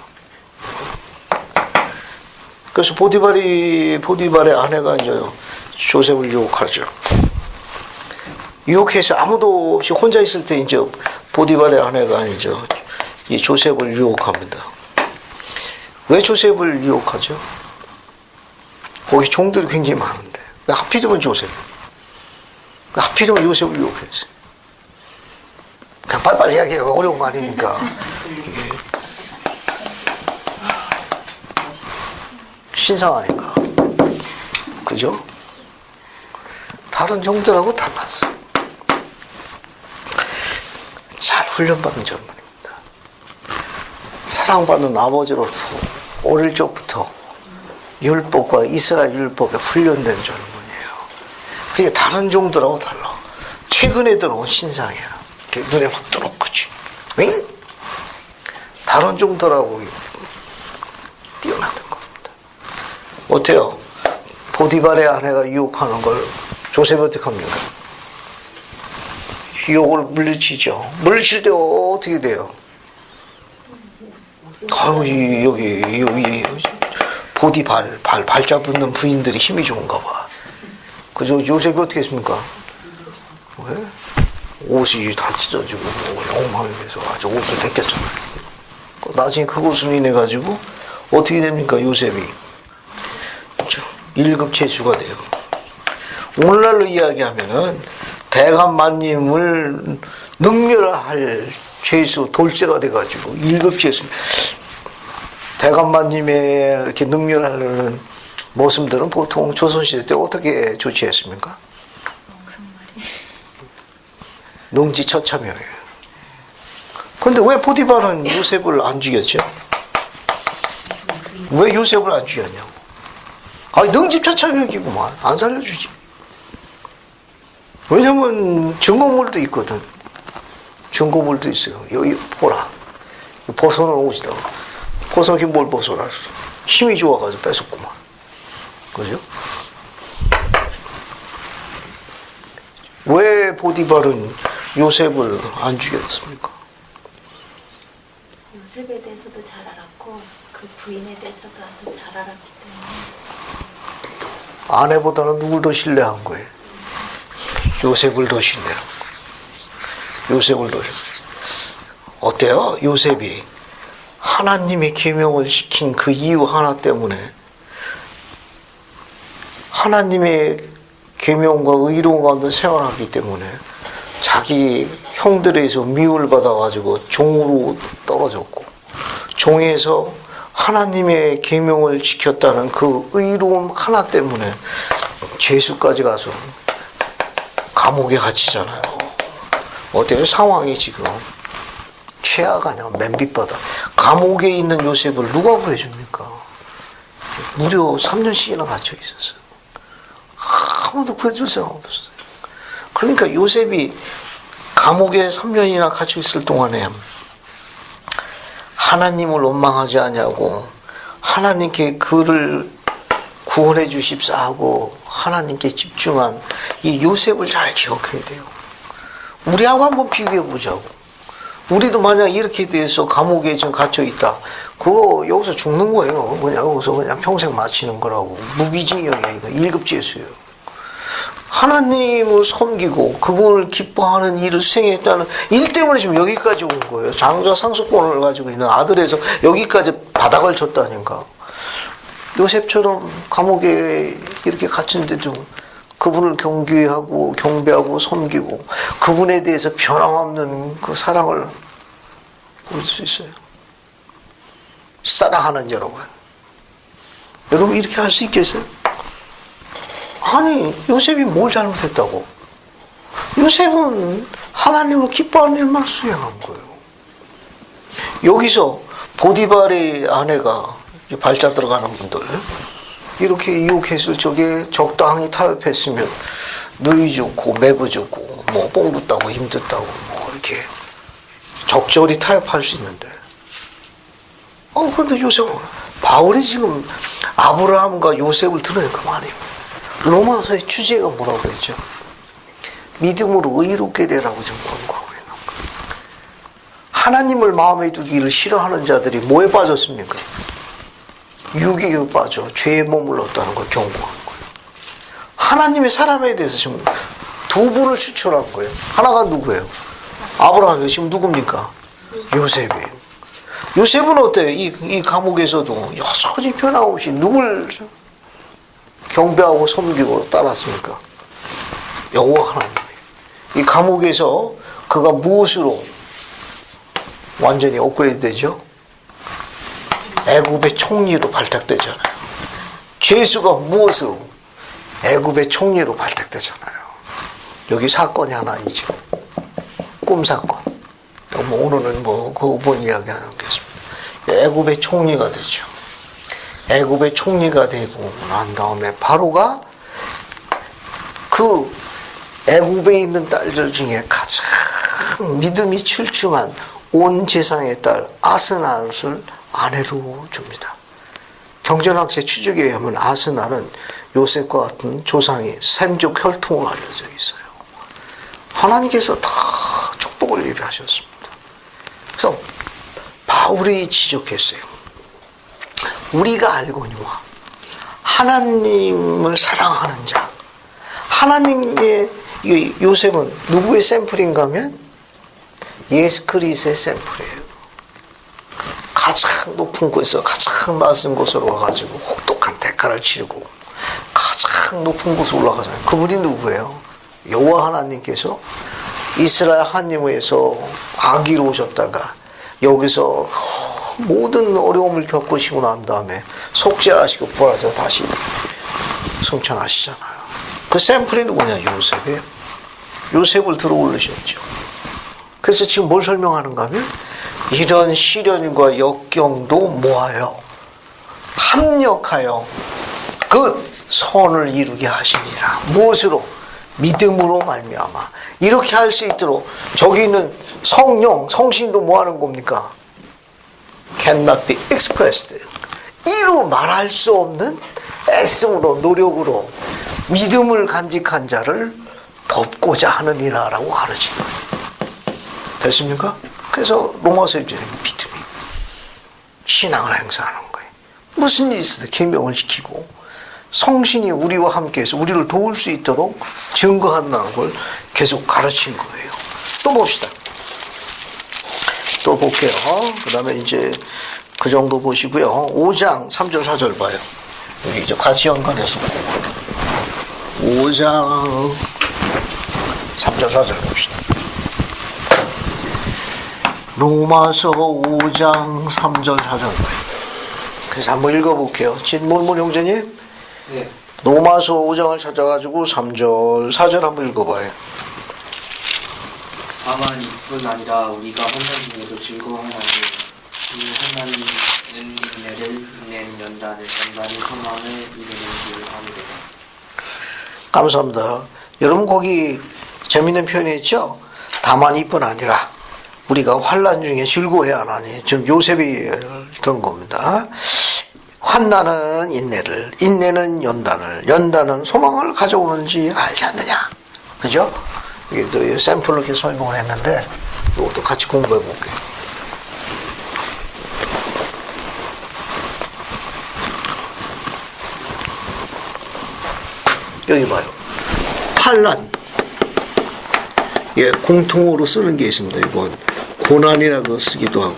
S1: 그래서 보디발의 아내가 이제 조셉을 유혹하죠. 유혹해서 아무도 없이 혼자 있을 때 이제 보디발의 아내가 이제 이 조셉을 유혹합니다. 왜 조셉을 유혹하죠? 거기 종들이 굉장히 많은데 왜 하필이면 조셉? 하필이면 요셉을 유혹했어요. 그냥 빨리빨리 이야기하기가 어려운 거 아닙니까? 이게 신상 아닌가? 그죠? 다른 종들하고 달랐어. 잘 훈련받은 젊은입니다. 사랑받는 아버지로부터 어릴 적부터 율법과 이스라엘 율법에 훈련된 젊은이에요. 그게 다른 종들하고 달라. 최근에 들어온 신상이야. 눈에 확 들어오지. 응? 다른 종들하고 뛰어나던 겁니다. 어때요? 보디발의 아내가 유혹하는 걸 조셉이 어떻게 합니까? 유혹을 물리치죠. 물리칠 때 어떻게 돼요? 여기 보디발 발자 붙는 부인들이 힘이 좋은가 봐. 그죠? 요셉이 어떻게 했습니까? 왜? 옷이 다 찢어지고 엉망이 돼서 아주 옷을 벗겼잖아요. 나중에 그것을 인해 가지고 어떻게 됩니까? 요셉이 1급 죄수가 돼요. 오늘날로 이야기하면은 대감마님을 능멸할 죄수 돌쇠가 돼가지고 1급 죄수. 대감마님의 이렇게 능멸하려는 모습들은 보통 조선시대 때 어떻게 조치했습니까? 능지처참이에요. 그런데 왜 보디발은 요셉을 안 죽였죠? 왜 요셉을 안 죽였냐고. 능지처참이구만. 안 살려주지. 왜냐면 증거물도 있거든. 증거물도 있어요. 여기 보라. 벗어놓은 옷이다. 벗어놓긴 뭘 벗어놨어. 힘이 좋아가지고 뺏었구만. 그죠? 왜 보디발은 요셉을 안 죽였습니까?
S5: 요셉에 대해서도 잘 알았고 그 부인에 대해서도 아주 잘 알았기 때문에
S1: 아내보다는 누굴 더 신뢰한 거예요? 요셉을 더 신뢰한 거예요. 요셉을 더 어때요? 요셉이 하나님의 계명을 지킨 그 이유 하나 때문에 하나님의 계명과 의로운 가운데 생활하기 때문에 자기 형들에서 미움을 받아가지고 종으로 떨어졌고 종에서 하나님의 계명을 지켰다는 그 의로움 하나 때문에 죄수까지 가서 감옥에 갇히잖아요. 어때요? 상황이 지금 최악 아니야. 맨빗바닥. 감옥에 있는 요셉을 누가 구해줍니까? 무려 3년씩이나 갇혀 있었어요. 아무도 구해줄 사람 없었어요. 그러니까 요셉이 감옥에 3년이나 갇혀 있을 동안에 하나님을 원망하지 않냐고 하나님께 그를 구원해 주십사 하고 하나님께 집중한 이 요셉을 잘 기억해야 돼요. 우리하고 한번 비교해 보자고. 우리도 만약 이렇게 돼서 감옥에 지금 갇혀 있다. 그거 여기서 죽는 거예요. 그냥 여기서 그냥 평생 마치는 거라고. 무기징역이야. 이거 1급 죄수예요. 하나님을 섬기고 그분을 기뻐하는 일을 수행했다는 일 때문에 지금 여기까지 온 거예요. 장자 상속권을 가지고 있는 아들에서 여기까지 바닥을 쳤다니까. 요셉처럼 감옥에 이렇게 갇힌데도 그분을 경계하고 경배하고 섬기고 그분에 대해서 변함없는 그 사랑을 볼 수 있어요. 사랑하는 여러분. 여러분 이렇게 할 수 있겠어요? 아니 요셉이 뭘 잘못했다고? 요셉은 하나님을 기뻐하는 일만 수행한 거예요. 여기서 보디발의 아내가 발자 들어가는 분들 이렇게 유혹했을 적에 적당히 타협했으면 누이 좋고 매부 좋고 뭐 뽕붙다고 힘들다고 뭐 이렇게 적절히 타협할 수 있는데 근데 요셉은 바울이 지금 아브라함과 요셉을 드러낸 그 말이에요. 로마서의 주제가 뭐라고 했죠? 믿음으로 의롭게 되라고 지금 권고하고 있는 거예요. 하나님을 마음에 두기를 싫어하는 자들이 뭐에 빠졌습니까? 유기에 빠져 죄에 머물렀다는 걸 경고하는 거예요. 하나님의 사람에 대해서 지금 두 분을 추천한 거예요. 하나가 누구예요? 아브라함이 지금 누굽니까? 요셉이에요. 요셉은 어때요? 이 감옥에서도 여전히 변함없이 누굴 경배하고 섬기고 따랐습니까? 여호와 하나님이에요. 이 감옥에서 그가 무엇으로 완전히 업그레이드 되죠? 애굽의 총리로 발탁되잖아요. 죄수가 무엇으로? 애굽의 총리로 발탁되잖아요. 여기 사건이 하나 있죠. 꿈 사건. 오늘은 그 부분 이야기 안 하겠습니다. 애굽의 총리가 되죠. 애굽의 총리가 되고 난 다음에 바로가 그 애굽에 있는 딸들 중에 가장 믿음이 출중한 온 세상의 딸 아스날을 아내로 줍니다. 경전학자 추적에 의하면 아스날은 요셉과 같은 조상의 샘족 혈통으로 알려져 있어요. 하나님께서 다 축복을 예비하셨습니다. 그래서 바울이 지적했어요. 우리가 알거니와 하나님을 사랑하는 자. 하나님의 요셉은 누구의 샘플인가 하면 예수 그리스도의 샘플이에요. 가장 높은 곳에서 가장 낮은 곳으로 와가지고 혹독한 대가를 치르고 가장 높은 곳으로 올라가잖아요. 그분이 누구예요? 여호와 하나님께서 이스라엘 하나님에서 아기로 오셨다가 여기서 모든 어려움을 겪으시고 난 다음에 속죄하시고 부활해서 다시 승천하시잖아요. 그 샘플이 누구냐? 요셉이에요. 요셉을 들어 올리셨죠. 그래서 지금 뭘 설명하는가 하면 이런 시련과 역경도 모아요. 합력하여 그 선을 이루게 하시니라. 무엇으로? 믿음으로 말미암아. 이렇게 할 수 있도록 저기 있는 성령, 성신도 뭐 하는 겁니까? cannot be expressed. 이루 말할 수 없는 애씀으로 노력으로 믿음을 간직한 자를 덮고자 하느니라 라고 가르친 거예요. 됐습니까? 그래서 로마서에 보면 믿음이 신앙을 행사하는 거예요. 무슨 일이 있어도 계명을 지키고 성신이 우리와 함께해서 우리를 도울 수 있도록 증거한다는 걸 계속 가르친 거예요. 또 봅시다. 또 볼게요. 그 다음에 이제 그 정도 보시고요. 5장 3절 4절 봐요. 여기 이제 같이 연관해서 5장 3절 4절 봅시다. 로마서 5장 3절 4절 봐요. 그래서 한번 읽어볼게요. 진몰몰 형제님.
S3: 네.
S1: 로마서 5장을 찾아가지고 3절 4절 한번 읽어봐요.
S7: 다만 이뿐 아니라 우리가 하나님으로 즐거워하나니 이 하나님은 인내를 인내는 연단을 연단이 소망을 이루는 줄 아니라.
S1: 감사합니다. 여러분 거기 재밌는 표현이 있죠? 다만 이뿐 아니라 우리가 환난 중에 즐거워해야 하나니. 지금 요셉이 그런 겁니다. 환난은 인내를, 인내는 연단을, 연단은 소망을 가져오는지 알지 않느냐. 그죠? 이게 또 샘플로 이렇게 설명을 했는데 이것도 같이 공부해 볼게요. 여기 봐요. 환난. 예, 공통어로 쓰는 게 있습니다. 이건 고난이라고 쓰기도 하고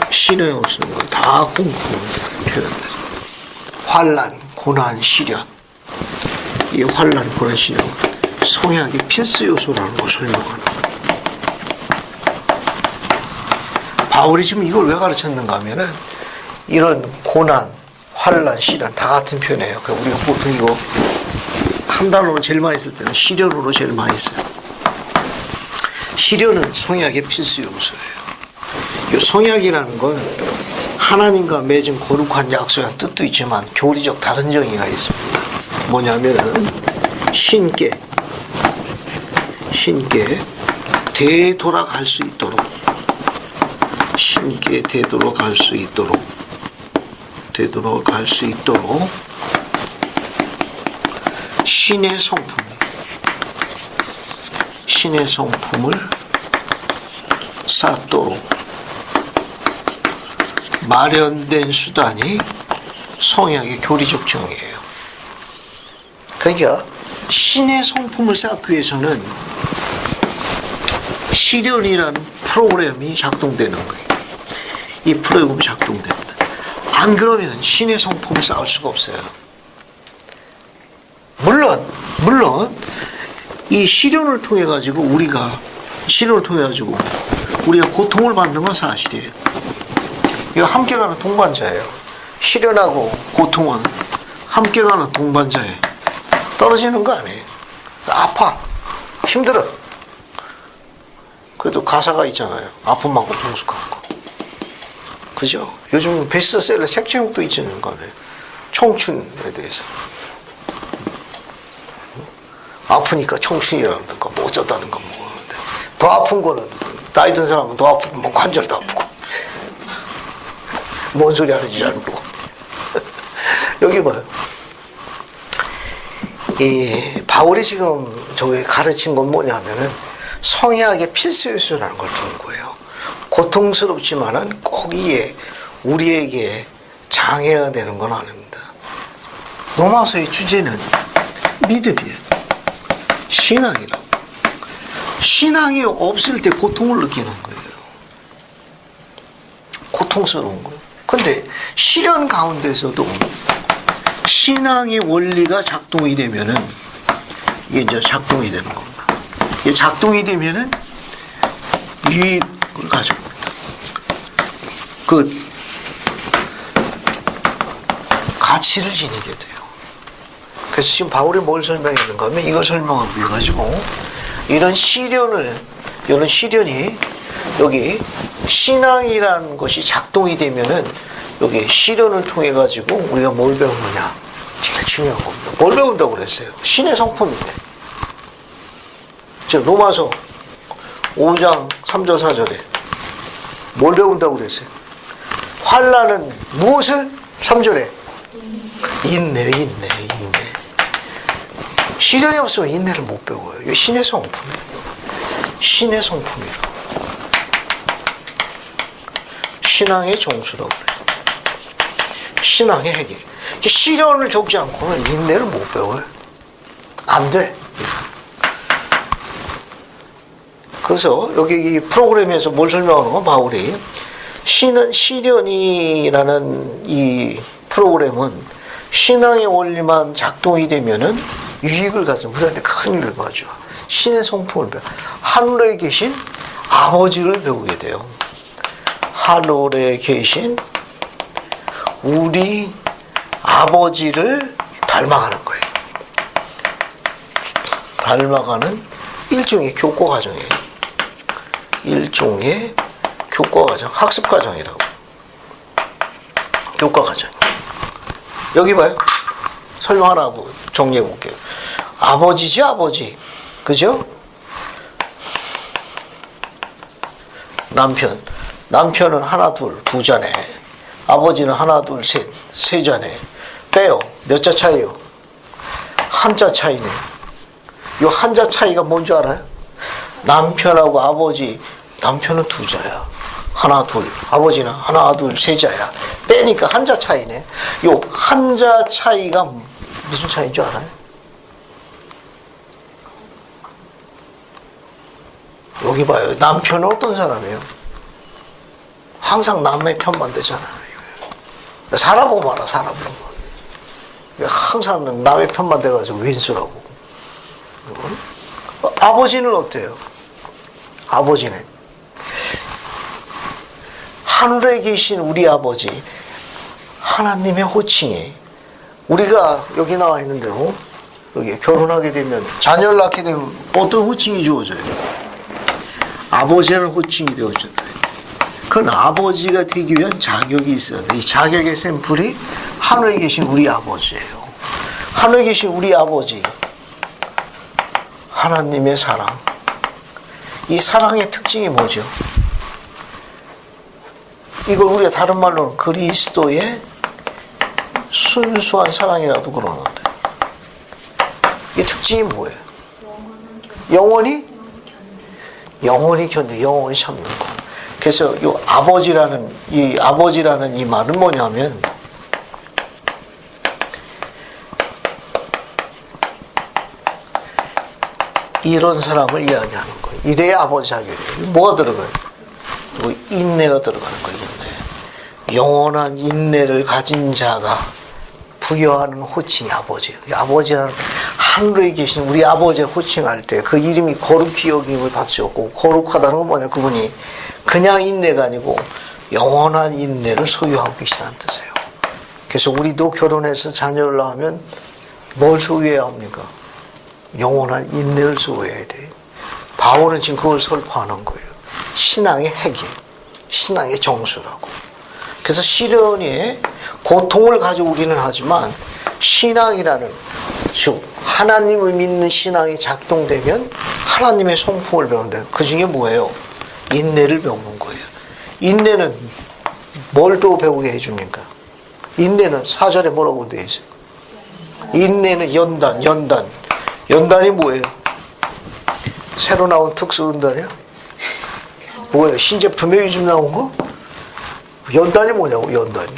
S1: 신호형을 쓰는 거 다 공통어로 표현합니다. 환난, 고난, 시련. 이 환난, 고난, 시련은 성약의 필수 요소라는 걸 설명하는 거예요. 바울이 지금 이걸 왜 가르쳤는가 하면은 이런 고난, 환난, 시련 다 같은 표현이에요. 그러니까 우리가 보통 이거 한 단어로 제일 많이 쓸 때는 시련으로 제일 많이 써요. 시련은 성약의 필수 요소예요. 이 성약이라는 건 하나님과 맺은 거룩한 약속이라는 뜻도 있지만 교리적 다른 정의가 있습니다. 뭐냐면은 신께 되돌아갈 수 있도록, 신께 되돌아갈 수 있도록 신의 성품을 쌓도록 마련된 수단이 성약의 교리적 정의예요. 그러니까 신의 성품을 쌓기 위해서는 시련이라는 프로그램이 작동되는 거예요. 이 프로그램이 작동됩니다. 안 그러면 신의 성품을 쌓을 수가 없어요. 물론 이 시련을 통해 가지고 우리가 고통을 받는 건 사실이에요. 이거 함께 가는 동반자예요. 시련하고 고통은 함께 가는 동반자예요. 떨어지는 거 아니에요. 아파, 힘들어. 그래도 가사가 있잖아요. 아픈 만큼 성숙한 거. 그죠? 요즘 베스트셀러 책 제목도 있는 거네요. 청춘에 대해서. 아프니까 청춘이라든가 뭐 어쩌다든가 뭐 하는데 더 아픈 거는 나이 든 사람은 더 아프고 뭐 관절도 아프고 뭔 소리 하는지 잘 모르고 여기 봐요. 이 바울이 지금 저기 가르친 건 뭐냐면은 성의학의 필수 요소라는 걸 주는 거예요. 고통스럽지만은 꼭 이게 우리에게 장애가 되는 건 아닙니다. 로마서의 주제는 믿음이에요. 신앙이라고. 신앙이 없을 때 고통을 느끼는 거예요. 고통스러운 거예요. 근데 시련 가운데서도 신앙의 원리가 작동이 되면은 이게 이제 작동이 되는 겁니다. 이게 작동이 되면은 유익을 가져옵니다. 그 가치를 지니게 돼요. 그래서 지금 바울이 뭘 설명했는가 하면 이걸 설명하기 위해 가지고 이런 시련이 여기 신앙이라는 것이 작동이 되면은 여기 시련을 통해 가지고 우리가 뭘 배우느냐 제일 중요한 겁니다. 뭘 배운다고 그랬어요? 신의 성품인데. 즉 로마서 5장 3절 4절에 뭘 배운다고 그랬어요? 환난은 무엇을? 3절에 인내. 시련이 없으면 인내를 못 배워요. 이게 신의 성품이에요. 신의 성품이라고. 신앙의 정수라고 그래요. 신앙의 핵이. 시련을 겪지 않고는 인내를 못 배워요. 안 돼. 그래서 여기 이 프로그램에서 뭘 설명하는 건 바울이 시련이라는 이 프로그램은 신앙의 원리만 작동이 되면은 유익을 가져 우리한테 큰 일을 가져. 신의 성품을 배워. 하늘에 계신 아버지를 배우게 돼요. 하늘에 계신 우리 아버지를 닮아가는 거예요. 닮아가는 일종의 교과 과정이에요. 일종의 교과 과정, 학습 과정이라고. 교과 과정. 여기 봐요. 설명 하나 정리해 볼게요. 아버지지, 아버지. 그죠? 남편은 하나, 둘, 두 자네. 아버지는 하나, 둘, 셋, 세 자네. 빼요. 몇 자 차이요? 한 자 차이네. 요 한 자 차이가 뭔지 알아요? 남편하고 아버지, 남편은 두 자야. 하나, 둘. 아버지는 하나, 둘, 세 자야. 빼니까 한 자 차이네. 요 한 자 차이가 무슨 차이인 줄 알아요? 여기 봐요. 남편은 어떤 사람이에요? 항상 남의 편만 되잖아요. 살아보면 알아, 살아보면. 항상 남의 편만 돼가지고 윈수라고. 아버지는 어때요? 아버지는 하늘에 계신 우리 아버지, 하나님의 호칭이 우리가 여기 나와 있는 대로 여기 결혼하게 되면 자녀를 낳게 되면 어떤 호칭이 주어져요? 아버지라는 호칭이 되어준다. 그건 아버지가 되기 위한 자격이 있어야 돼. 이 자격의 샘플이 하늘에 계신 우리 아버지예요. 하늘에 계신 우리 아버지, 하나님의 사랑. 이 사랑의 특징이 뭐죠? 이걸 우리가 다른 말로는 그리스도의 순수한 사랑이라도 그러는데, 이 특징이 뭐예요? 영원히 견디, 영원히 참는 거. 그래서 이 아버지라는 이 말은 뭐냐면 이런 사람을 이야기하는 거예요. 이래야 아버지 자격이에요. 뭐가 들어가요? 인내가 들어가는 거예요. 인내. 영원한 인내를 가진 자가 부여하는 호칭이 아버지예요. 아버지라는 하늘에 계신 우리 아버지 호칭할 때 그 이름이 거룩히 여김을 받으셨고, 거룩하다는 건 뭐냐, 그분이 그냥 인내가 아니고 영원한 인내를 소유하고 계시다는 뜻이에요. 그래서 우리도 결혼해서 자녀를 낳으면 뭘 소유해야 합니까? 영원한 인내를 소유해야 돼요. 바울은 지금 그걸 설파하는 거예요. 신앙의 핵이에요. 신앙의 정수라고. 그래서 시련이 고통을 가져오기는 하지만 신앙이라는, 즉 하나님을 믿는 신앙이 작동되면 하나님의 성품을 배우는데, 그 중에 뭐예요? 인내를 배우는 거예요. 인내는 뭘 또 배우게 해줍니까? 인내는 4절에 뭐라고 되어 있어요? 인내는 연단이 뭐예요? 새로 나온 특수 은단이요? 뭐예요? 신제품에 요즘 나온 거? 연단이 뭐냐고, 연단이.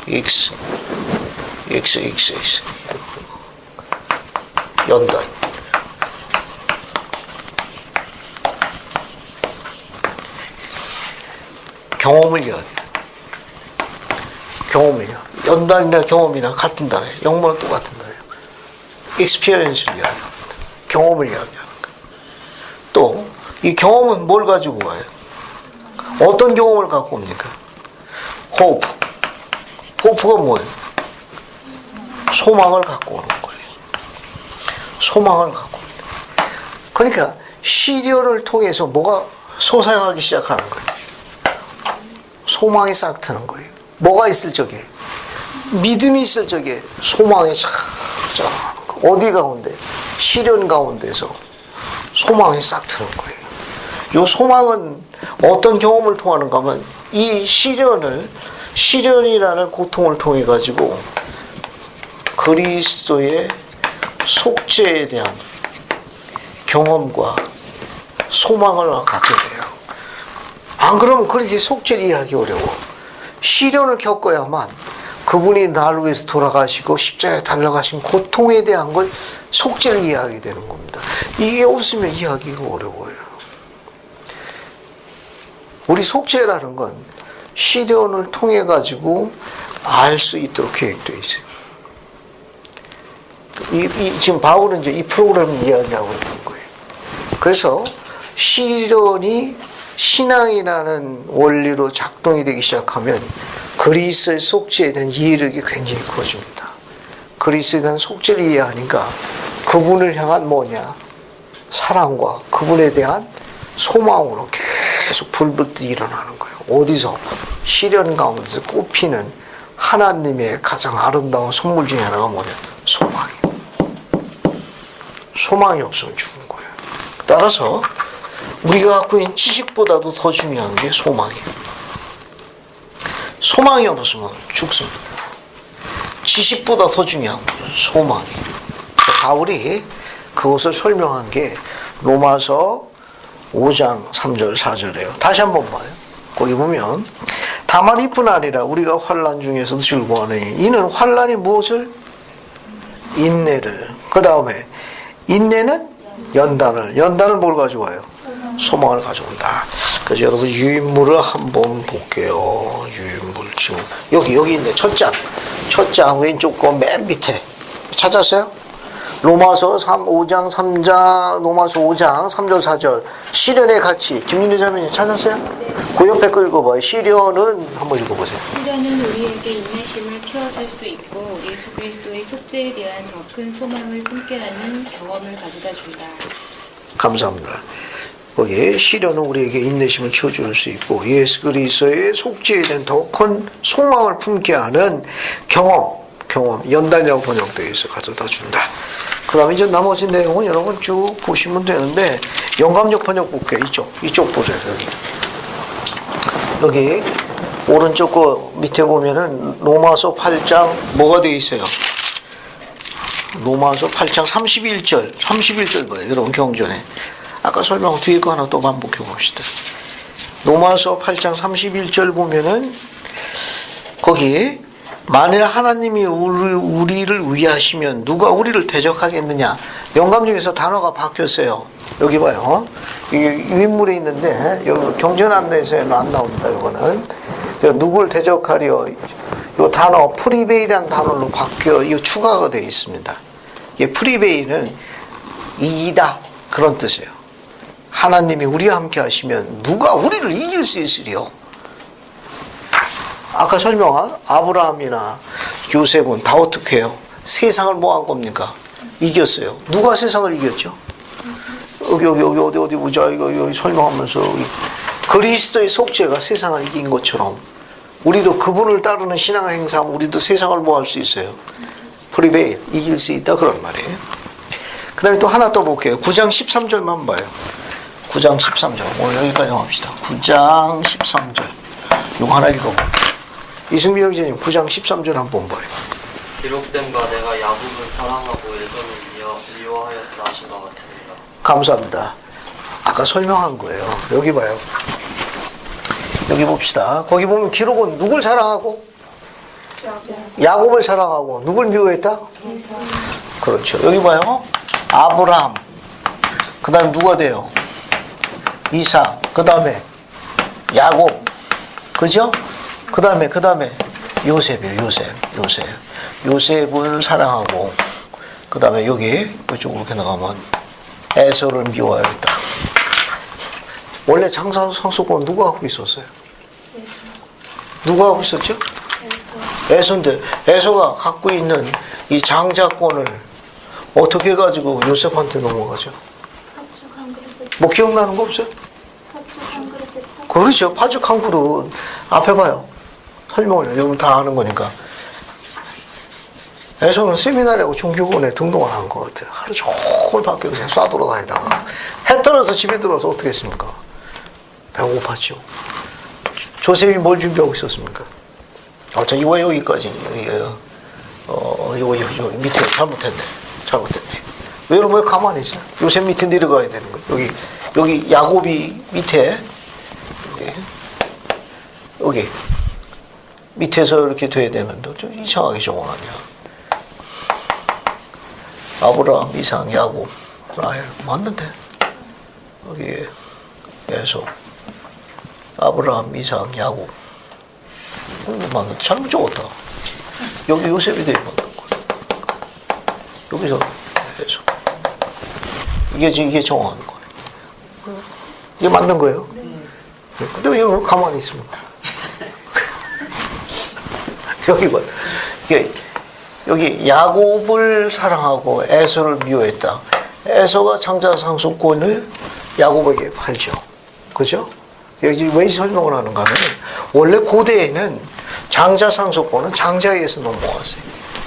S1: X. 연단. 경험을 이야기해요. 연단이나 경험이나 같은 단어예요. 영문은 똑같은 단어예요. experience를 이야기합니다. 경험을 이야기하는 거예요. 또 이 경험은 뭘 가지고 와요? 어떤 경험을 갖고 옵니까? 호프가 뭐예요? 소망을 갖고 오는 거예요. 소망을 갖고 오는 거예요. 그러니까 시련을 통해서 뭐가 솟아나기 시작하는 거예요. 소망이 싹 트는 거예요. 뭐가 있을 적에? 믿음이 있을 적에 소망이 쫙 자라는 거예요. 어디 가운데? 시련 가운데서 소망이 싹 트는 거예요. 이 소망은 어떤 경험을 통하는가 하면 이 시련이라는 고통을 통해 가지고 그리스도의 속죄에 대한 경험과 소망을 갖게 돼요. 안 그러면 그렇게 속죄를 이해하기 어려워. 시련을 겪어야만 그분이 나를 위해서 돌아가시고 십자가에 달려가신 고통에 대한 걸 속죄를 이해하게 되는 겁니다. 이게 없으면 이해하기가 어려워요. 우리 속죄라는 건 시련을 통해 가지고 알 수 있도록 계획되어 있어요. 지금 바울은 이제 이 프로그램을 이야기하고 있는 거예요. 그래서 시련이 신앙이라는 원리로 작동이 되기 시작하면 그리스도의 속죄에 대한 이해력이 굉장히 커집니다. 그리스도에 대한 속죄를 이해하니까 그분을 향한 뭐냐? 사랑과 그분에 대한 소망으로 계속 불붙듯 일어나는 거예요. 어디서? 시련 가운데서 꽃피는 하나님의 가장 아름다운 선물 중에 하나가 뭐냐? 소망이에요. 소망이 없으면 죽은 거예요. 따라서 우리가 갖고 있는 지식보다도 더 중요한 게 소망이에요. 소망이 없으면 죽습니다. 지식보다 더 중요한 건 소망이에요. 바울이 그것을 설명한 게 로마서 5장 3절 4절이에요. 다시 한번 봐요. 거기 보면 다만 이뿐 아니라 우리가 환난 중에서도 즐거워하느니 이는 환난이 무엇을? 인내를. 그 다음에 인내는 연단을 뭘 가져와요? 소망을 가져온다. 그래서 여러분 유인물을 한번 볼게요. 유인물 지금 여기 있네. 첫 장 왼쪽 거 맨 밑에 찾았어요? 로마서 5장 3장 로마서 5장 3절 4절 시련의 가치. 김윤희 자매님 찾았어요? 그 옆에 거 읽어봐요. 시련은 한번 읽어보세요.
S8: 시련은 우리에게 인내심을 키워줄 수 있고 예수 그리스도의 속죄에 대한 더 큰 소망을 품게하는 경험을 가져다 준다.
S1: 감사합니다. 거기에 시련은 우리에게 인내심을 키워줄 수 있고 예수 그리스도의 속죄에 대한 더 큰 소망을 품게 하는 경험 연단이라고 번역되어 있어 가져다 준다. 그 다음에 이제 나머지 내용은 여러분 쭉 보시면 되는데 영감적 번역 볼게요. 이쪽 보세요. 여기 오른쪽 거 밑에 보면은 로마서 8장 뭐가 되어 있어요? 로마서 8장 31절 봐요. 여러분 경전에 아까 설명한 뒤에 거 하나 또 반복해 봅시다. 로마서 8장 31절 보면은 거기 만일 하나님이 우리를 위하시면 누가 우리를 대적하겠느냐. 영감 중에서 단어가 바뀌었어요. 여기 봐요. 이게 윗물에 있는데 여기 경전 안내에서는 안 나옵니다. 이거는 누굴 대적하려 요 단어 프리베이라는 단어로 바뀌어 이 추가가 되어 있습니다. 이게 프리베이는 이기다 그런 뜻이에요. 하나님이 우리와 함께 하시면 누가 우리를 이길 수 있으리요. 아까 설명한 아브라함이나 요셉은 다 어떻게 해요? 세상을 뭐 한 겁니까? 이겼어요. 누가 세상을 이겼죠? 여기 어디 보자. 이거 여기 설명하면서 그리스도의 속죄가 세상을 이긴 것처럼 우리도 그분을 따르는 신앙을 행사하면 우리도 세상을 뭐 할 수 있어요? 프리베일, 이길 수 있다 그런 말이에요. 그 다음에 또 하나 더 볼게요. 9장 13절만 봐요. 9장 13절. 오늘 여기까지 합시다. 9장 13절. 이거 하나 읽어볼게요. 이승미 형제님 9장 13절 한번 봐요.
S3: 기록된 바 내가 야곱을 사랑하고 에서는 미워하였다 하신 바 같으니라.
S1: 감사합니다. 아까 설명한 거예요. 여기 봐요. 여기 봅시다. 거기 보면 기록은 누굴 사랑하고? 야곱을 사랑하고 누굴 미워했다? 그렇죠. 여기 봐요. 아브라함. 그 다음에 누가 돼요? 이삭. 그 다음에 야곱. 그죠? 그 다음에 요셉이에요. 요셉을 사랑하고 그 다음에 여기 이쪽으로 이렇게 나가면 에서를 미워하였다. 원래 장사 상속권 누가 갖고 있었어요? 누가 갖고 있었죠? 에서인데 에서가 갖고 있는 이 장자권을 어떻게 해가지고 요셉한테 넘어가죠? 뭐 기억나는 거 없어요? 그렇죠. 파죽 한 그릇. 앞에 봐요. 설명을 여러분 다 아는 거니까. 에서는 세미나리하고 종교원에 등록을 한 것 같아요. 하루 종일 밖에 그냥 쏴돌아다니다가 해 떨어서 집에 들어와서 어떻게 했습니까? 배고팠죠. 조셉이 뭘 준비하고 있었습니까? 이거 여기까지. 이거 밑에 잘못했네. 왜 여러분 왜 가만히 있어요? 요셉 밑에 내려가야 되는 거예요. 여기 야곱이 밑에 여기 밑에서 이렇게 돼야 되는데 좀 이상하게 적어놨냐. 아브라함, 이삭, 야곱, 라헬 맞는데 여기 에서 아브라함, 이삭, 야곱 맞는데 잘못 적었다. 여기 요셉이 되어 있는 거야. 여기서 에서 이게 정확한 거예요. 이게 맞는 거예요. 근데 왜 여러분 가만히 있습니까? 여기 봐. 여기 야곱을 사랑하고 에서를 미워했다. 에서가 장자 상속권을 야곱에게 팔죠. 그죠? 여기 왜 설명을 하는가 하면 원래 고대에는 장자 상속권은 장자에게서 넘어왔어요.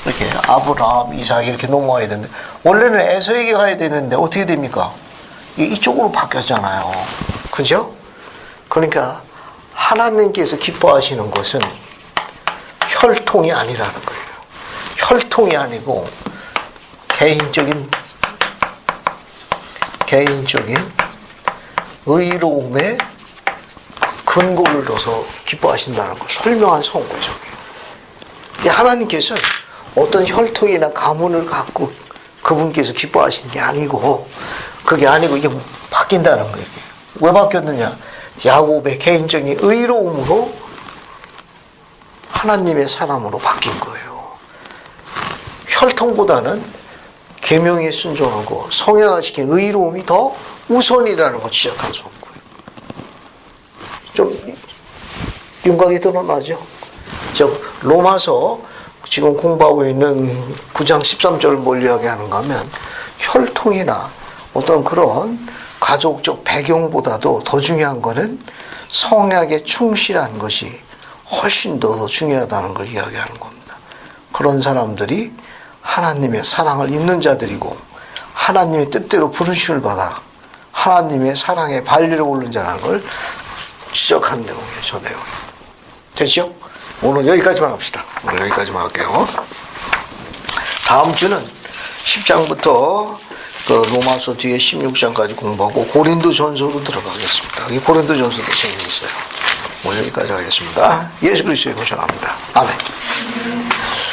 S1: 이렇게 아브라함, 이삭 이렇게 넘어와야 되는데 원래는 에서에게 가야 되는데 어떻게 됩니까? 이쪽으로 바뀌었잖아요. 그죠? 그러니까 하나님께서 기뻐하시는 것은 혈통이 아니라는 거예요. 혈통이 아니고 개인적인 의로움에 근거를 둬서 기뻐하신다는 걸 설명한 성구죠. 하나님께서 어떤 혈통이나 가문을 갖고 그분께서 기뻐하시는 게 아니고 그게 아니고 이게 바뀐다는 거예요. 왜 바뀌었느냐? 야곱의 개인적인 의로움으로 하나님의 사람으로 바뀐 거예요. 혈통보다는 계명에 순종하고 성향화시킨 의로움이 더 우선이라는 걸 지적한 성구예요. 좀 윤곽이 드러나죠? 로마서 지금 공부하고 있는 9장 13절을 뭘 이야기하는가 하면 혈통이나 어떤 그런 가족적 배경보다도 더 중요한 것은 성약에 충실한 것이 훨씬 더 중요하다는 걸 이야기하는 겁니다. 그런 사람들이 하나님의 사랑을 입는 자들이고 하나님의 뜻대로 부르심을 받아 하나님의 사랑에 발리를 오른 자라는 걸 지적한 내용이에요. 저 내용이. 됐죠? 오늘 여기까지만 합시다. 오늘 여기까지만 할게요. 다음 주는 10장부터 그 로마서 뒤에 16장까지 공부하고 고린도전서로 들어가겠습니다. 이 고린도전서도 재미있어요. 오늘 여기까지 하겠습니다. 예수 그리스도의 모셔갑니다. 아멘.